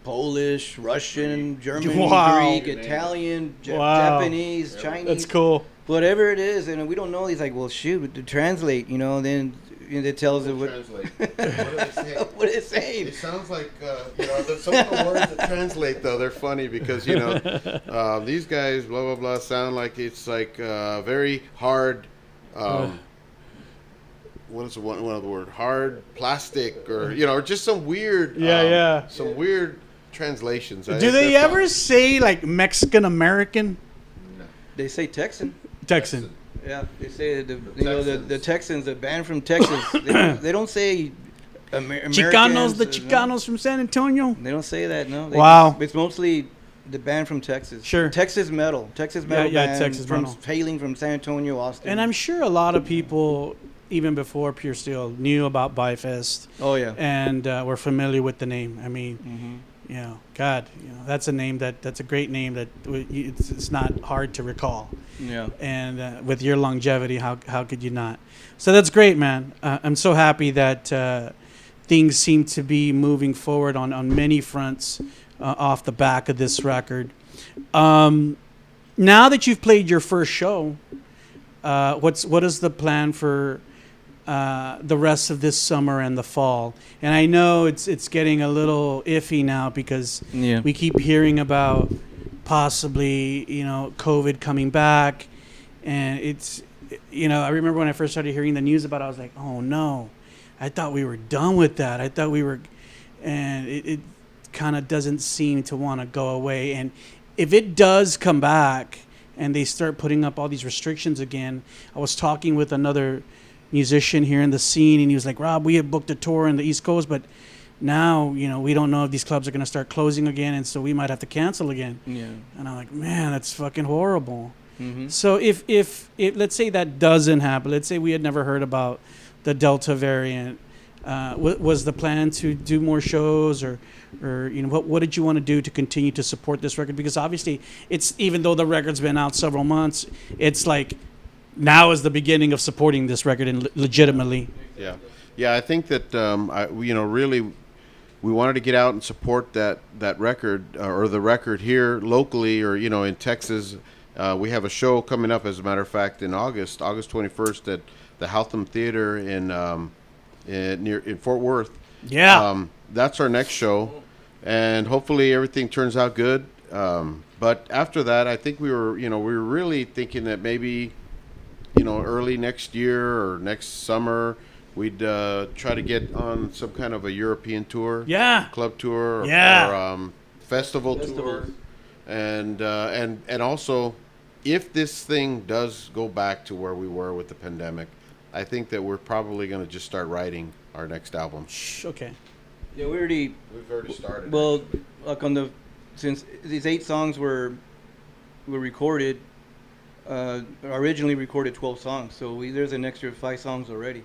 Polish, Russian, German, Greek, Italian, Japanese, Chinese. That's cool. Whatever it is, and we don't know. He's like, well, shoot, to translate, you know, then it tells it what. Translate. What are they saying? What it's saying. It sounds like, you know, some of the words that translate, though, they're funny because, you know, these guys, blah, blah, blah, sound like it's like very hard. What is one of the words? Hard plastic, or, you know, or just some weird. Some weird translations. Do they ever say like Mexican American? No. They say Texan. Yeah, they say the Texans, the band from Texas. they don't say Americans. Chicanos, the Chicanos from San Antonio. They don't say that. No. It's mostly the band from Texas. Sure. Texas metal band. Texas metal. Hailing from San Antonio, Austin. And I'm sure a lot of people, even before Pure Steel, knew about BYFIST. Oh yeah. And were familiar with the name. I mean, you know, God, you know, that's a name that's a great name that it's not hard to recall. Yeah. And with your longevity, how could you not? So that's great, man. I'm so happy that things seem to be moving forward on many fronts off the back of this record. Now that you've played your first show, what is the plan for the rest of this summer and the fall? And I know it's getting a little iffy now because we keep hearing about possibly, COVID coming back, and it's, I remember when I first started hearing the news about it, I was like, oh no, I thought we were done with that. I thought we were, and it kind of doesn't seem to want to go away. And if it does come back and they start putting up all these restrictions again, I was talking with another musician here in the scene, and he was like, Rob, we had booked a tour in the East Coast, but now, we don't know if these clubs are going to start closing again, and so we might have to cancel again. Yeah. And I'm like, man, that's fucking horrible. Mm-hmm. So if let's say that doesn't happen, let's say we had never heard about the Delta variant, was the plan to do more shows, or what did you want to do to continue to support this record? Because obviously it's, even though the record's been out several months, it's like now is the beginning of supporting this record and legitimately. Yeah, I think that really we wanted to get out and support that record, or the record here locally, or in Texas. We have a show coming up, as a matter of fact, in August 21st at the Haltham Theater in Fort Worth. Yeah, that's our next show, and hopefully everything turns out good. But after that, I think we were really thinking that maybe early next year or next summer we'd try to get on some kind of a European tour, club tour, or festival tour, and also, if this thing does go back to where we were with the pandemic, I think that we're probably going to just start writing our next album. Okay. Yeah, we've already started. Well, like since these 8 songs were recorded, originally recorded 12 songs, so there's an extra 5 songs already.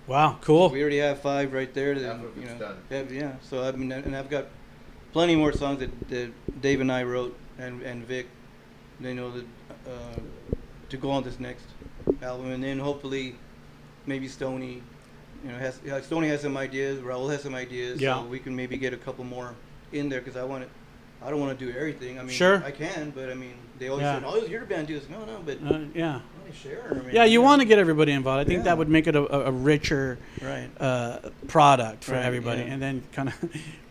Wow, cool. So we already have 5 right there. Done. So I've got plenty more songs that Dave and I wrote, and Vikk, to go on this next album, and then hopefully maybe Stoney, Stoney has some ideas, Raul has some ideas, so we can maybe get a couple more in there, because I don't want to do everything. I mean, sure, I can, but I mean, they always say, "Oh, your band do this." No, but share. You want to get everybody involved. I think that would make it a richer product for everybody, and then kind of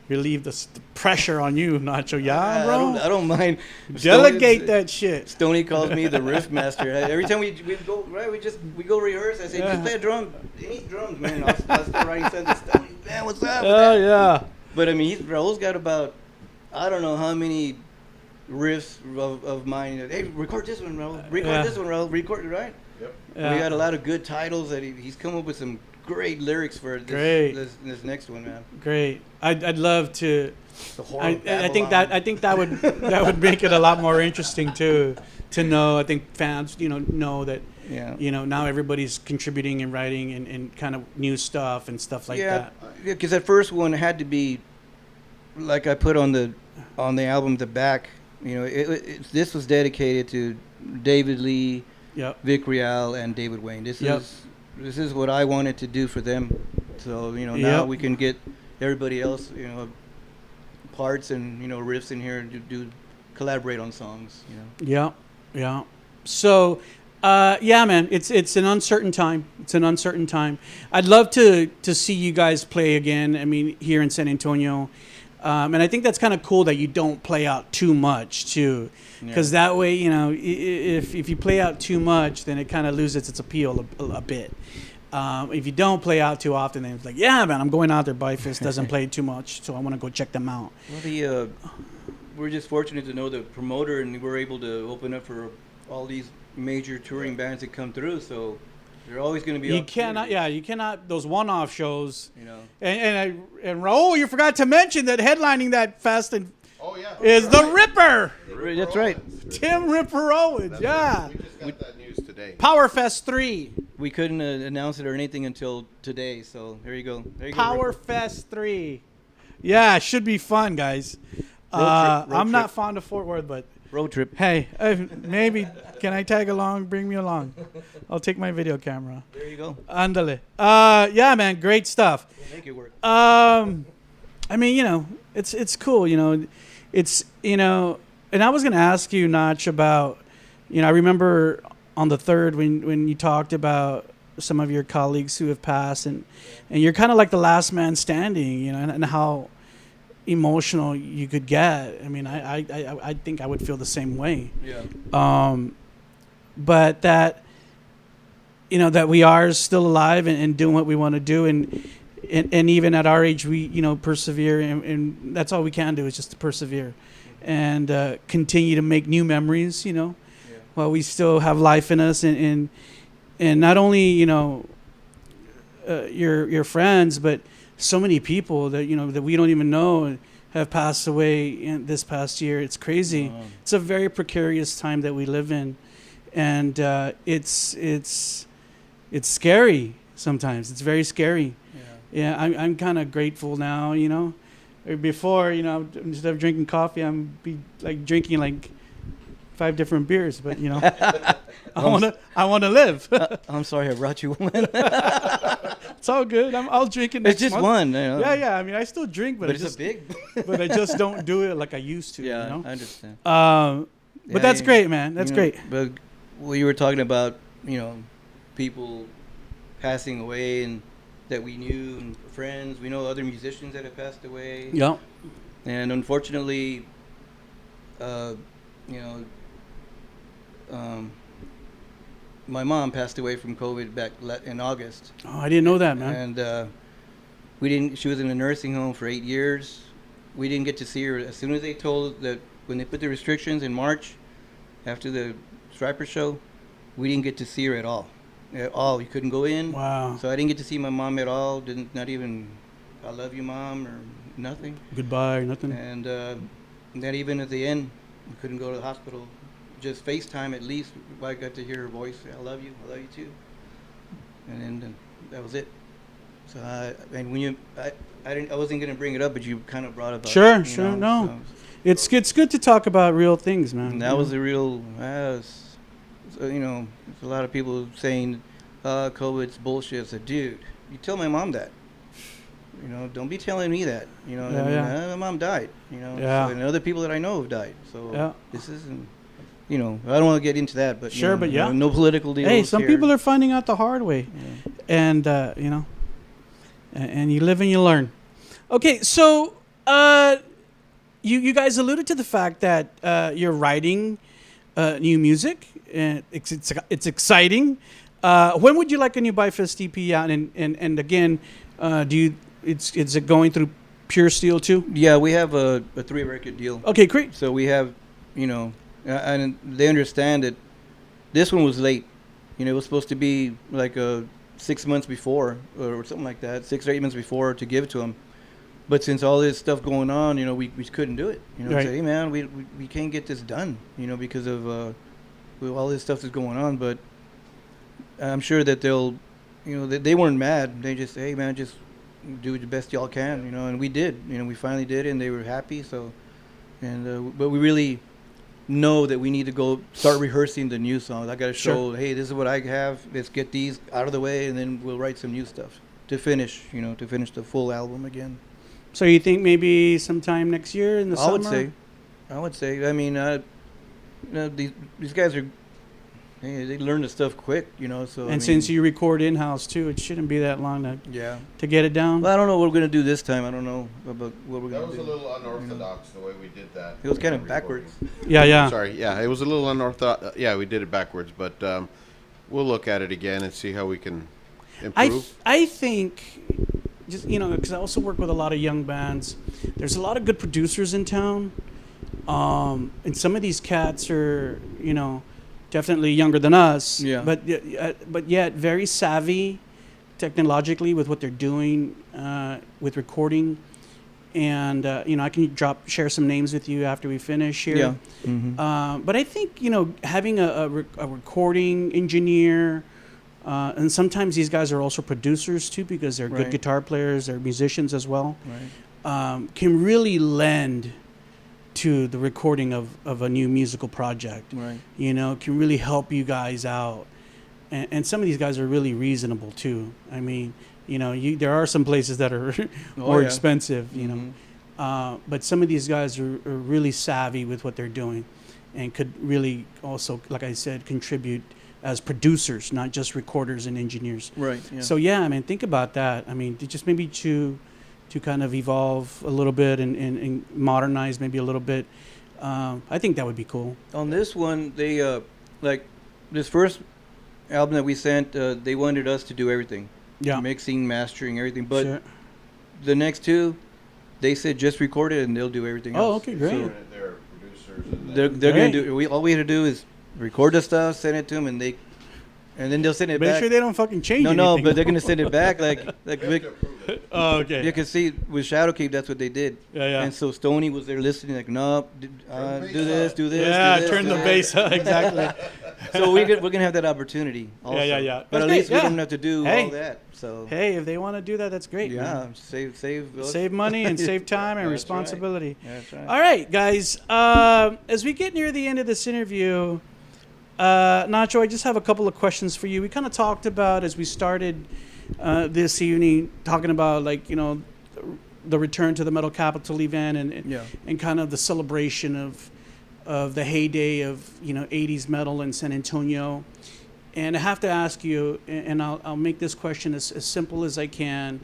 relieve the pressure on you, Nacho. Yeah, bro. I don't mind. Delegate that shit. Stoney calls me the riff master. Every time we go we go rehearse. I say, just play a drum. He needs drums, man. I'll start writing songs to Stoney. Man, what's up? Yeah. But I mean, Raul's got about, I don't know how many riffs of mine. Hey, record this one, Raul. This one, Raul. Record it, right? Yep. Yeah. We got a lot of good titles that he's come up with some great lyrics for this next one, man. Great. I'd love to. I think that would make it a lot more interesting too, to know. I think fans, know that. Yeah. Now everybody's contributing and writing and kind of new stuff and stuff like that. Yeah, because that first one had to be, like I put on the album, the back. This was dedicated to David Lee, Vikk Real, and David Wayne. This is what I wanted to do for them. So now we can get everybody else, parts and riffs in here and collaborate on songs. Yeah. So. Man, it's an uncertain time. I'd love to see you guys play again. I mean, here in San Antonio, and I think that's kind of cool that you don't play out too much too, because that way, if you play out too much, then it kind of loses its appeal a bit. If you don't play out too often, then it's like, man, I'm going out there. BYFIST doesn't play too much, so I want to go check them out. Well, we're just fortunate to know the promoter, and we're able to open up for all these major touring bands that come through, so they're always going to be. You cannot those one-off shows. And Raul, you forgot to mention that headlining that fest is the Ripper. That's right, Tim Ripper Owens. Yeah, we just got that news today. Power Fest 3. We couldn't announce it or anything until today, so there you go. Power Fest 3. Yeah, it should be fun, guys. I'm not fond of Fort Worth, but Road trip. Hey, maybe can I tag along? Bring me along. I'll take my video camera. There you go. Andale. Yeah, man, great stuff. We'll make it work. I mean, you know, it's cool, you know. It's, you know, and I was going to ask you, Nach, about, you know, I remember on the 3rd when you talked about some of your colleagues who have passed, and you're kind of like the last man standing, you know, and how emotional you could get. I mean, I think I would feel the same way. Yeah. But that, you know, that we are still alive and doing what we want to do, and even at our age, we, you know, persevere, and that's all we can do is just to persevere and continue to make new memories, you know, while we still have life in us, and not only, you know, your friends, but so many people that, you know, that we don't even know have passed away in this past year. It's crazy. Wow. It's a very precarious time that we live in, and it's scary sometimes. It's very scary. Yeah, I'm kind of grateful now, you know. Before, you know, instead of drinking coffee, I'm be like drinking like 5 different beers. But you know, I want to live. I'm sorry, I brought you one. It's all good. I'll drink it next It's just month. one. You know. Yeah. I mean, I still drink, but But it's just a big. but I just don't do it like I used to. Yeah, you know? I understand. But Yeah, that's great, man. That's you know, great. But well, you were talking about, you know, people passing away and that we knew, and friends. We know other musicians that have passed away. Yeah. And unfortunately, you know, my mom passed away from COVID back in August. Oh, I didn't know that, man. And we didn't. She was in a nursing home for 8 years. We didn't get to see her. As soon as they told that, when they put the restrictions in March, after the Striper show, we didn't get to see her at all. At all, you couldn't go in. Wow. So I didn't get to see my mom at all. Not even, I love you, Mom, or nothing. Goodbye, nothing. And not even at the end, we couldn't go to the hospital. Just FaceTime at least. I got to hear her voice. I love you too. And then that was it. So and when I wasn't gonna bring it up, but you kind of brought it up. Sure, you sure, know, no. It's good to talk about real things, man. And that was a real, so, you know, there's a lot of people saying, COVID's bullshit. I said, dude, you tell my mom that. You know, don't be telling me that. You know, my mom died. You know, Yeah. so, and other people that I know have died. So Yeah. this isn't, you know, I don't want to get into that, but Sure, you know, but yeah. no political deals. Hey, some here. people are finding out the hard way, and you know, and you live and you learn. Okay, so you guys alluded to the fact that you're writing new music, and it's exciting. When would you like a new BYFIST EP out? And again, is it going through Pure Steel too? Yeah, we have a 3-record deal. Okay, great. So we have, you know, and they understand that this one was late. You know, it was supposed to be like 6 months before or something like that, 6 or 8 months before to give it to them. But since all this stuff going on, you know, we couldn't do it. You know, Right. say, hey man, we can't get this done. You know, because of all this stuff that's going on. But I'm sure that they'll, you know, they weren't mad. They just, hey man, just do the best y'all can. You know, and we did. You know, we finally did it, and they were happy. So, and but we really know that we need to go start rehearsing the new songs. I got to show, hey, this is what I have. Let's get these out of the way, and then we'll write some new stuff to finish. You know, to finish the full album again. So you think maybe sometime next year in the summer? I would say. I mean, you know, these guys are. Hey, they learn the stuff quick, you know. So. And since you record in house too, it shouldn't be that long to get it down. Well, I don't know what we're gonna do this time. I don't know about what we're gonna do. That was a little unorthodox the way we did that. It was kind of backwards. Yeah. Sorry, yeah, it was a little unorthodox. Yeah, we did it backwards, but we'll look at it again and see how we can improve. I think, just, you know, because I also work with a lot of young bands. There's a lot of good producers in town, and some of these cats are, you know, definitely younger than us. Yeah. But yet very savvy technologically with what they're doing with recording. And you know, I can share some names with you after we finish here. Yeah. Mm-hmm. But I think, you know, having a recording engineer, and sometimes these guys are also producers too, because they're good guitar players, they're musicians as well. Right. Can really lend to the recording of a new musical project. Right. You know, can really help you guys out. And some of these guys are really reasonable too. I mean, you know, there are some places that are more expensive, you know. But some of these guys are really savvy with what they're doing and could really also, like I said, contribute as producers, not just recorders and engineers. Right. Yeah. So, yeah, I mean, think about that. I mean, just maybe to kind of evolve a little bit and modernize maybe a little bit. I think that would be cool. On this one, they, like, this first album that we sent, they wanted us to do everything. Yeah. Mixing, mastering, everything. But Sure. the next two, they said just record it and they'll do everything else. Oh, okay, great. So They're producers. And they're Great. going to do, all we had to do is record the stuff, send it to them, and then they'll send it Make back. sure they don't fucking change No, anything. but they're going to send it back like Vic, Oh, okay. you can see with Shadowkeep, that's what they did. Yeah, yeah. And so Stoney was there listening, like, no, do this, do this. Yeah, do this, turn do the this. bass up. Exactly. So we're gonna have that opportunity. Also. yeah. But That's at least great, we yeah. don't have to do Hey. all that. So Hey, if they want to do that, that's great. yeah, man. save us. Save money and save time and That's responsibility. right. That's right. All right, guys. As we get near the end of this interview, Nacho, I just have a couple of questions for you. We kind of talked about, as we started this evening, talking about, like, you know, the return to the Metal Capital event and kind of the celebration of the heyday of, you know, 80s metal in San Antonio. And I have to ask you, and I'll make this question as simple as I can.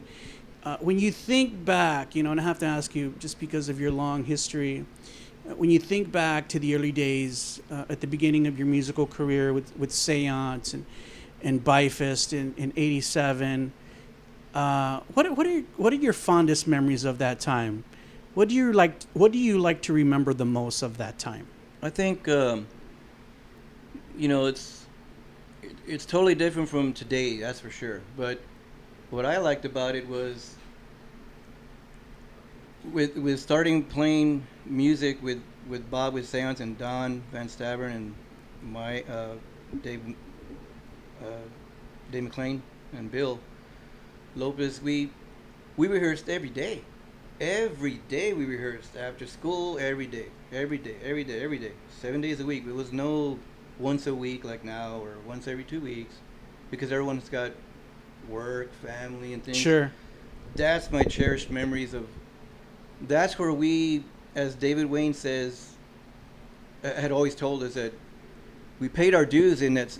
When you think back, you know, and I have to ask you just because of your long history, when you think back to the early days at the beginning of your musical career with Seance and BYFIST in '87, what are your fondest memories of that time? What do you like to remember the most of that time? I think you know, it's totally different from today, that's for sure. But what I liked about it was with starting playing music with Bob with Seance and Don Van Stavern and my Dave McClain and Bill Lopez, we rehearsed every day. Every day we rehearsed after school. Every day. 7 days a week. It was no once a week like now or once every 2 weeks, because everyone's got work, family, and things. Sure. That's my cherished memories of. That's where we, as David Wayne says, had always told us that we paid our dues in that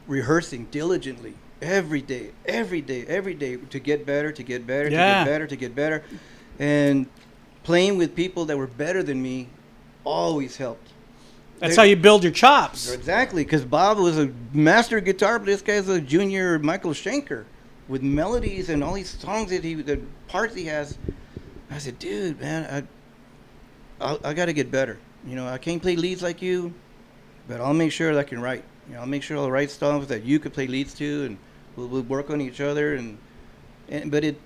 rehearsing diligently. Every day, to get better. And playing with people that were better than me always helped. That's how you build your chops. Exactly, because Bob was a master guitar player. This guy's a junior Michael Schenker with melodies and all these songs the parts he has. I said, dude, man, I got to get better. You know, I can't play leads like you, but I'll make sure that I can write. You know, I'll make sure I'll write stuff that you could play leads to, and we'll work on each other. But it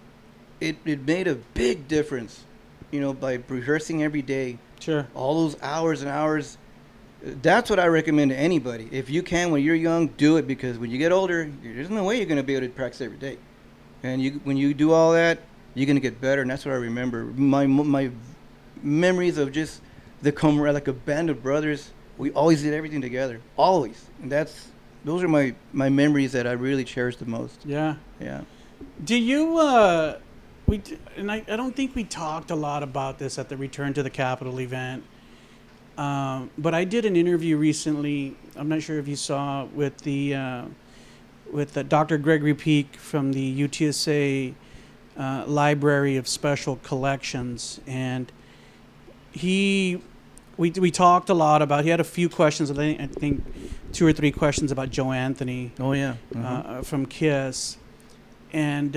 made a big difference, you know, by rehearsing every day. Sure. All those hours and hours. That's what I recommend to anybody. If you can, when you're young, do it, because when you get older, there's no way you're going to be able to practice every day. And when you do all that, you're going to get better. And that's what I remember. My memories of just the camaraderie, like a band of brothers. We always did everything together, always. And those are my memories that I really cherish the most. Yeah. Yeah. Do you I don't think we talked a lot about this at the Return to the Capitol event, but I did an interview recently. I'm not sure if you saw with Dr. Gregory Peak from the UTSA Library of Special Collections, and we talked a lot about. He had a few questions. I think 2 or 3 questions about Joe Anthony. Oh yeah. From Kiss. And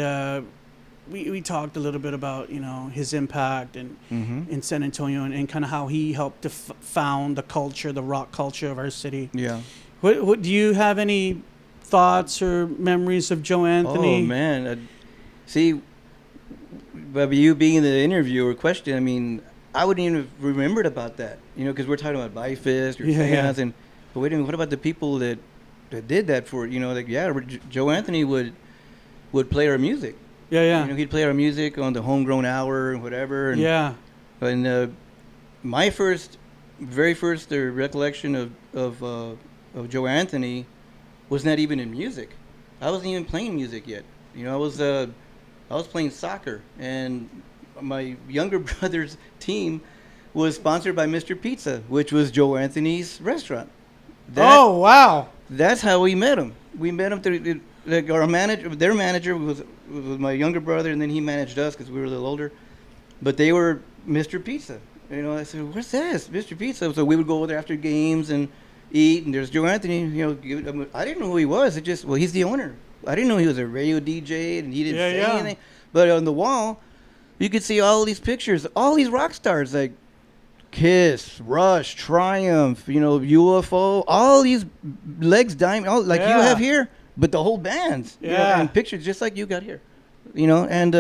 we talked a little bit about, you know, his impact in San Antonio and kind of how he helped to found the culture, the rock culture of our city. Yeah. What do you have any thoughts or memories of Joe Anthony? Oh man, see, but you being the interviewer question, I mean, I wouldn't even have remembered about that, you know, because we're talking about BYFIST or Seance, and but wait a minute, what about the people that did that for, you know, like, yeah, Joe Anthony would play our music. Yeah. You know, he'd play our music on the Homegrown Hour and whatever. And, yeah. And my very first recollection of Joe Anthony was not even in music. I wasn't even playing music yet. You know, I was playing soccer, and my younger brother's team was sponsored by Mr. Pizza, which was Joe Anthony's restaurant. Oh, wow. That's how we met him. We met him through our manager. Their manager was my younger brother, and then he managed us because we were a little older. But they were Mr. Pizza. You know, I said, "What's this, Mr. Pizza?" So we would go over there after games and eat. And there's Joe Anthony. You know, I didn't know who he was. He's the owner. I didn't know he was a radio DJ, and he didn't say anything. But on the wall, you could see all these pictures, all these rock stars like Kiss, Rush, Triumph, you know, UFO, all these Legs Diamond, all like you have here, but the whole band, you know, and pictures just like you got here, you know, and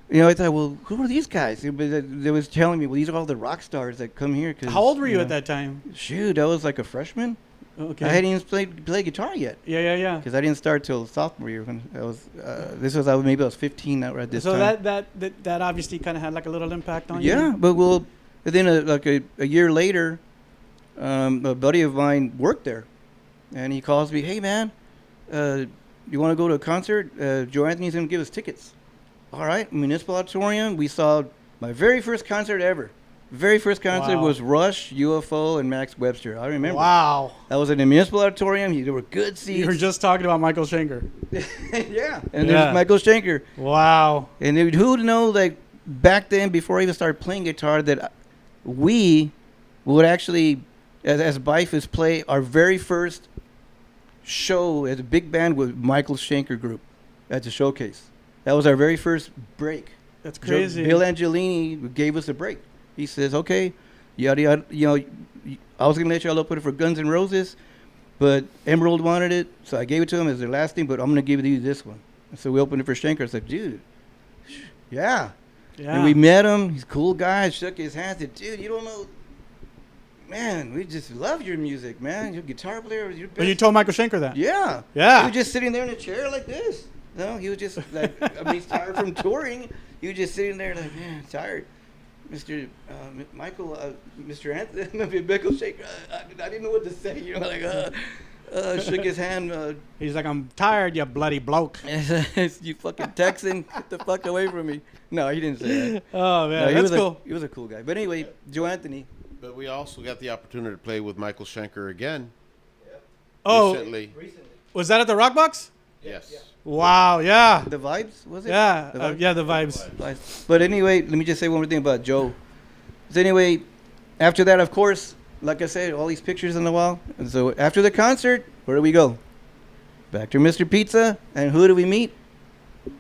you know, I thought, well, who are these guys? They was telling me, well, these are all the rock stars that come here. How old were you at that time? Shoot, I was like a freshman. Okay. I hadn't even played guitar yet. Yeah. Because I didn't start till sophomore year. When I was, maybe I was 15 at this time. So that obviously kind of had like a little impact on you. Yeah, but then like a year later, a buddy of mine worked there, and he calls me, "Hey man, you want to go to a concert? Joe Anthony's gonna give us tickets." All right, Municipal Auditorium. We saw my very first concert ever. Very first concert was Rush, UFO, and Max Webster. I remember. Wow. That was in the Municipal Auditorium. There were good seats. You were just talking about Michael Schenker. Yeah. And there's Michael Schenker. Wow. And who would know, like, back then, before I even started playing guitar, that we would actually, as BYFIST, play our very first show as a big band with Michael Schenker Group at the Showcase. That was our very first break. That's crazy. Bill Angelini gave us a break. He says, "Okay, yada yada. You know, I was gonna let y'all open it for Guns N' Roses, but Emerald wanted it, so I gave it to him as their last thing. But I'm gonna give you this one." And so we opened it for Schenker. I said, "Dude, yeah." And we met him. He's a cool guy. Shook his hand. Said, "Dude, you don't know, man. We just love your music, man. Your guitar player was your best." But you told Michael Schenker that. Yeah. He was just sitting there in a chair like this. No, he was just like, I mean, he's tired from touring. He was just sitting there like, man, tired. Mr. Michael, Mr. Anthony, Michael Schenker, I didn't know what to say. You know, like, shook his hand. He's like, "I'm tired, you bloody bloke." You fucking Texan, get the fuck away from me. No, he didn't say that. Oh, man, that's cool. He was a cool guy. But anyway, Joe Anthony. But we also got the opportunity to play with Michael Schenker again. Oh, recently. Was that at the Rock Box? Yes. Yeah. Wow, yeah. The Vibes, was it? Yeah, the Vibes. But anyway, let me just say one more thing about Joe. So anyway, after that, of course, like I said, all these pictures on the wall. And so after the concert, where do we go? Back to Mr. Pizza. And who do we meet?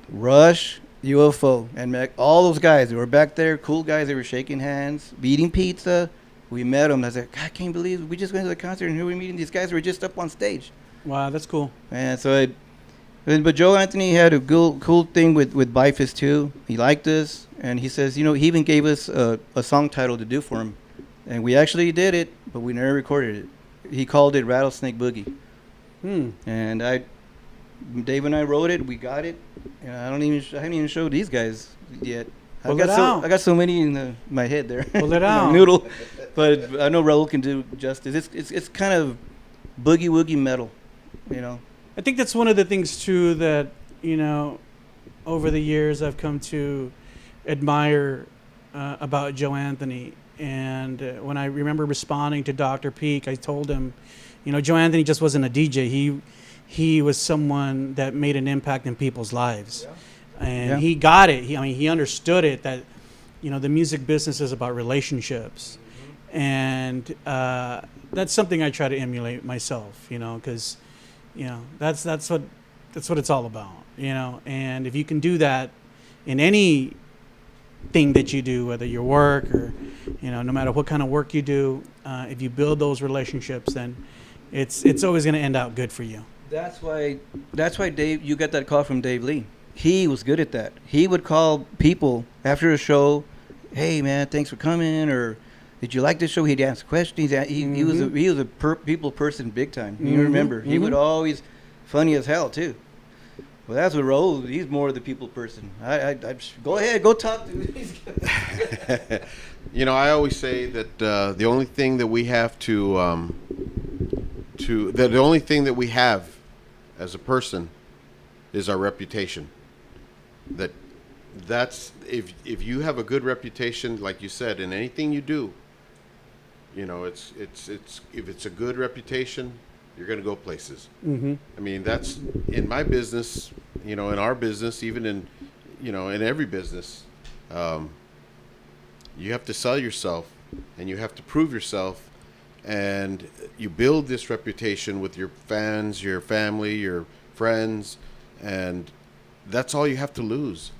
Rush, UFO, and Mac. All those guys. They were back there, cool guys. They were shaking hands, eating pizza. We met them. I was like, I can't believe we just went to the concert and here we're meeting these guys who were just up on stage. Wow, that's cool. And so but Joe Anthony had a cool thing with BYFIST too. He liked us, and he says, you know, he even gave us a song title to do for him. And we actually did it, but we never recorded it. He called it Rattlesnake Boogie. And Dave and I wrote it. We got it, and I haven't even showed these guys yet. I got so many in my head there. Pull it out. Noodle. But I know Raul can do justice. It's kind of boogie woogie metal, you know. I think that's one of the things too that, you know, over the years I've come to admire about Joe Anthony. And when I remember responding to Dr. Peak, I told him, you know, Joe Anthony just wasn't a DJ. He was someone that made an impact in people's lives. Yeah. And he got it. He understood it, that, you know, the music business is about relationships. And that's something I try to emulate myself, you know, because, you know, that's what it's all about, you know. And if you can do that in any thing that you do, whether your work or, you know, no matter what kind of work you do, if you build those relationships, then it's always going to end out good for you. That's why Dave, you got that call from Dave Lee. He was good at that. He would call people after a show, "Hey man, thanks for coming," or "Did you like the show?" He'd ask questions. He was a people person big time. You remember? He would always funny as hell too. Well, that's what Raul. He's more of the people person. I go ahead, go talk to these guys. You know, I always say that the only thing that we have the only thing that we have as a person is our reputation. That's if you have a good reputation, like you said, in anything you do, you know, it's if it's a good reputation, you're going to go places. Mm-hmm. I mean, that's in my business, you know, in our business, even in, you know, in every business, you have to sell yourself and you have to prove yourself, and you build this reputation with your fans, your family, your friends, and that's all you have to lose.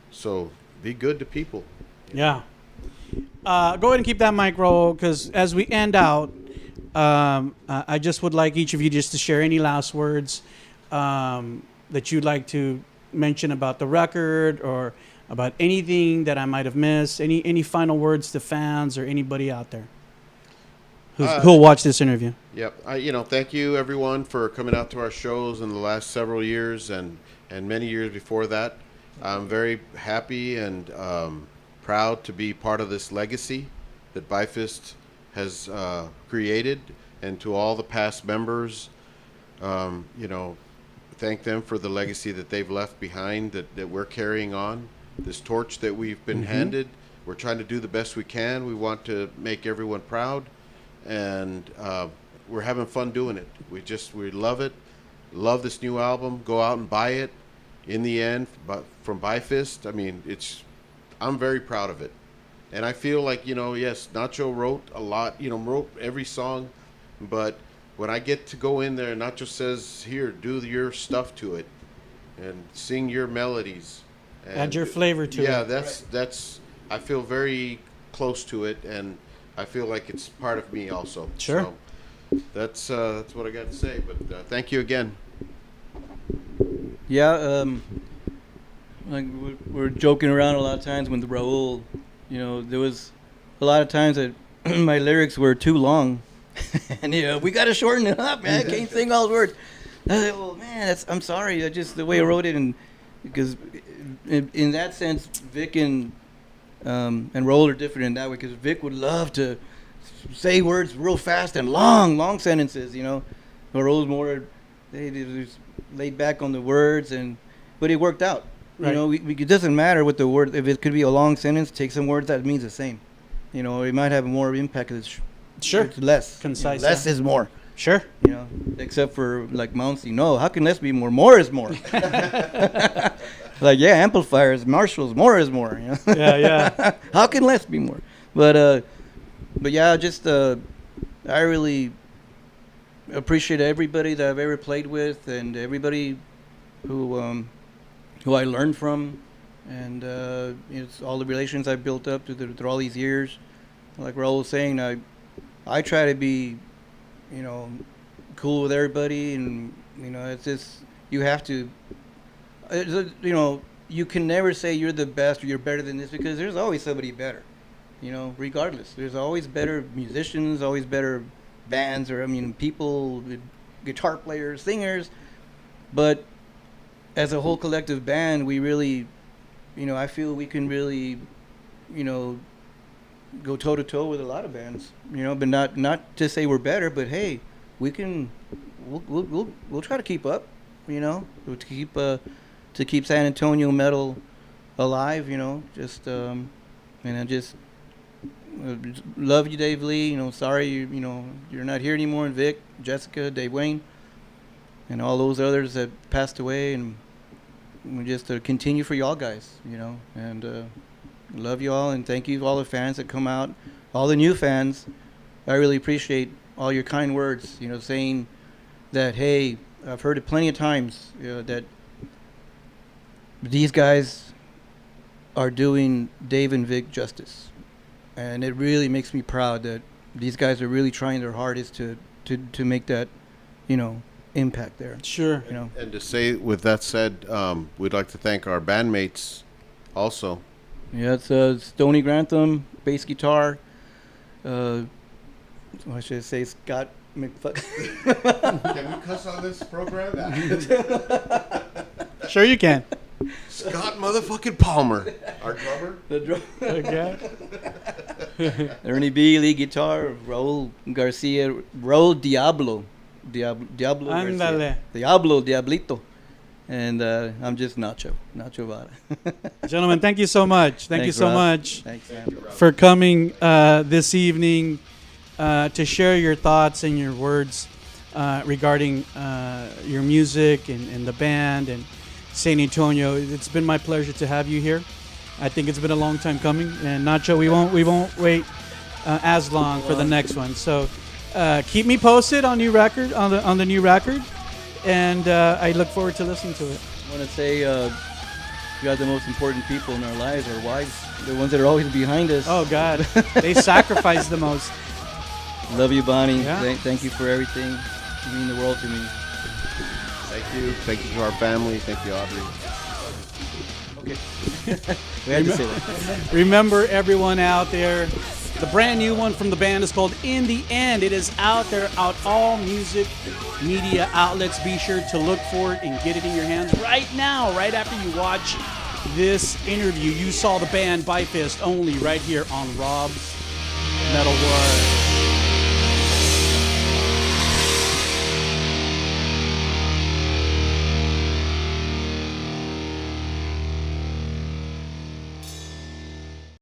So be good to people. Yeah. Go ahead and keep that mic roll, because as we end out, I just would like each of you just to share any last words that you'd like to mention about the record or about anything that I might have missed. Any final words to fans or anybody out there who'll watch this interview? Yep. You know, thank you everyone for coming out to our shows in the last several years and many years before that. I'm very happy and proud to be part of this legacy that BYFIST has created, and to all the past members, you know, thank them for the legacy that they've left behind, that we're carrying on. This torch that we've been handed, we're trying to do the best we can. We want to make everyone proud, and we're having fun doing it. We love it. Love this new album. Go out and buy it. In the end, but from BYFIST, I mean, I'm very proud of it. And I feel like, you know, yes, Nacho wrote a lot, you know, wrote every song, but when I get to go in there, Nacho says, here, do your stuff to it and sing your melodies. And add your flavor to it. Yeah, that's, I feel very close to it, and I feel like it's part of me also. Sure. So that's what I got to say, but thank you again. Yeah, like we're joking around a lot of times with Raul. You know, there was a lot of times that my lyrics were too long, and you know, we got to shorten it up, man. I can't sing all the words. I said, well, man, I'm sorry. I just the way I wrote it, and because in that sense, Vikk and Raul are different in that way. Because Vikk would love to say words real fast and long sentences. You know, Raul's more they just laid back on the words, but it worked out. Right. You know, it doesn't matter what the word. If it could be a long sentence, take some words that means the same. You know, it might have more impact. It's less concise. You know, less is more. Sure. You know, except for like Mouncy. No, how can less be more? More is more. Like amplifiers, Marshalls, more is more. You know? Yeah. How can less be more? But yeah, just I really appreciate everybody that I've ever played with, and everybody who I learned from, and it's all the relations I built up through all these years. Like Raul was saying, I try to be, you know, cool with everybody, and you know, it's just you have to, you know, you can never say you're the best or you're better than this, because there's always somebody better. You know, regardless, there's always better musicians, always better bands, or I mean, people, guitar players, singers, but as a whole collective band, we really, you know, I feel we can really, you know, go toe to toe with a lot of bands, you know, but not to say we're better, but hey, we'll try to keep up, you know, to keep San Antonio metal alive, you know, just and I just love you, Dave Lee. You know, sorry you know you're not here anymore, and Vikk, Jessica, Dave Wayne, and all those others that passed away, and we just continue for y'all guys, you know, and love you all, and thank you to all the fans that come out, all the new fans. I really appreciate all your kind words, you know, saying that, hey, I've heard it plenty of times, you know, that these guys are doing Dave and Vikk justice. And it really makes me proud that these guys are really trying their hardest to make that, you know, impact there. Sure. You know. And to say, with that said, we'd like to thank our bandmates also. Yeah, it's Donnie Grantham, bass guitar. What should I say? Scott McFuck. Can we cuss on this program? Sure you can. Scott motherfucking Palmer, our drummer. The drum. Okay. Ernie B, lead guitar. Raul Garcia, Raul Diablo Garcia. Ándale. Diablo, Diablito. And I'm just Nacho Vara. Gentlemen, thank you so much. Thank you Thanks, so Rob. much Thanks, man. for coming this evening to share your thoughts and your words regarding your music and the band and San Antonio. It's been my pleasure to have you here. I think it's been a long time coming, and Nacho, we won't wait as long for the next one. So keep me posted on on the new record, and I look forward to listening to it. I want to say you are the most important people in our lives, our wives, the ones that are always behind us. Oh God, they sacrifice the most. Love you, Bonnie. Yeah. Thank you for everything. You mean the world to me. Thank you. Thank you to our family. Thank you, Audrey. Okay. We had to say that. Remember, everyone out there, the brand new one from the band is called In the End. It is out there, out all music media outlets. Be sure to look for it and get it in your hands right now, right after you watch this interview. You saw the band BYFIST only right here on Rob's Metal Works.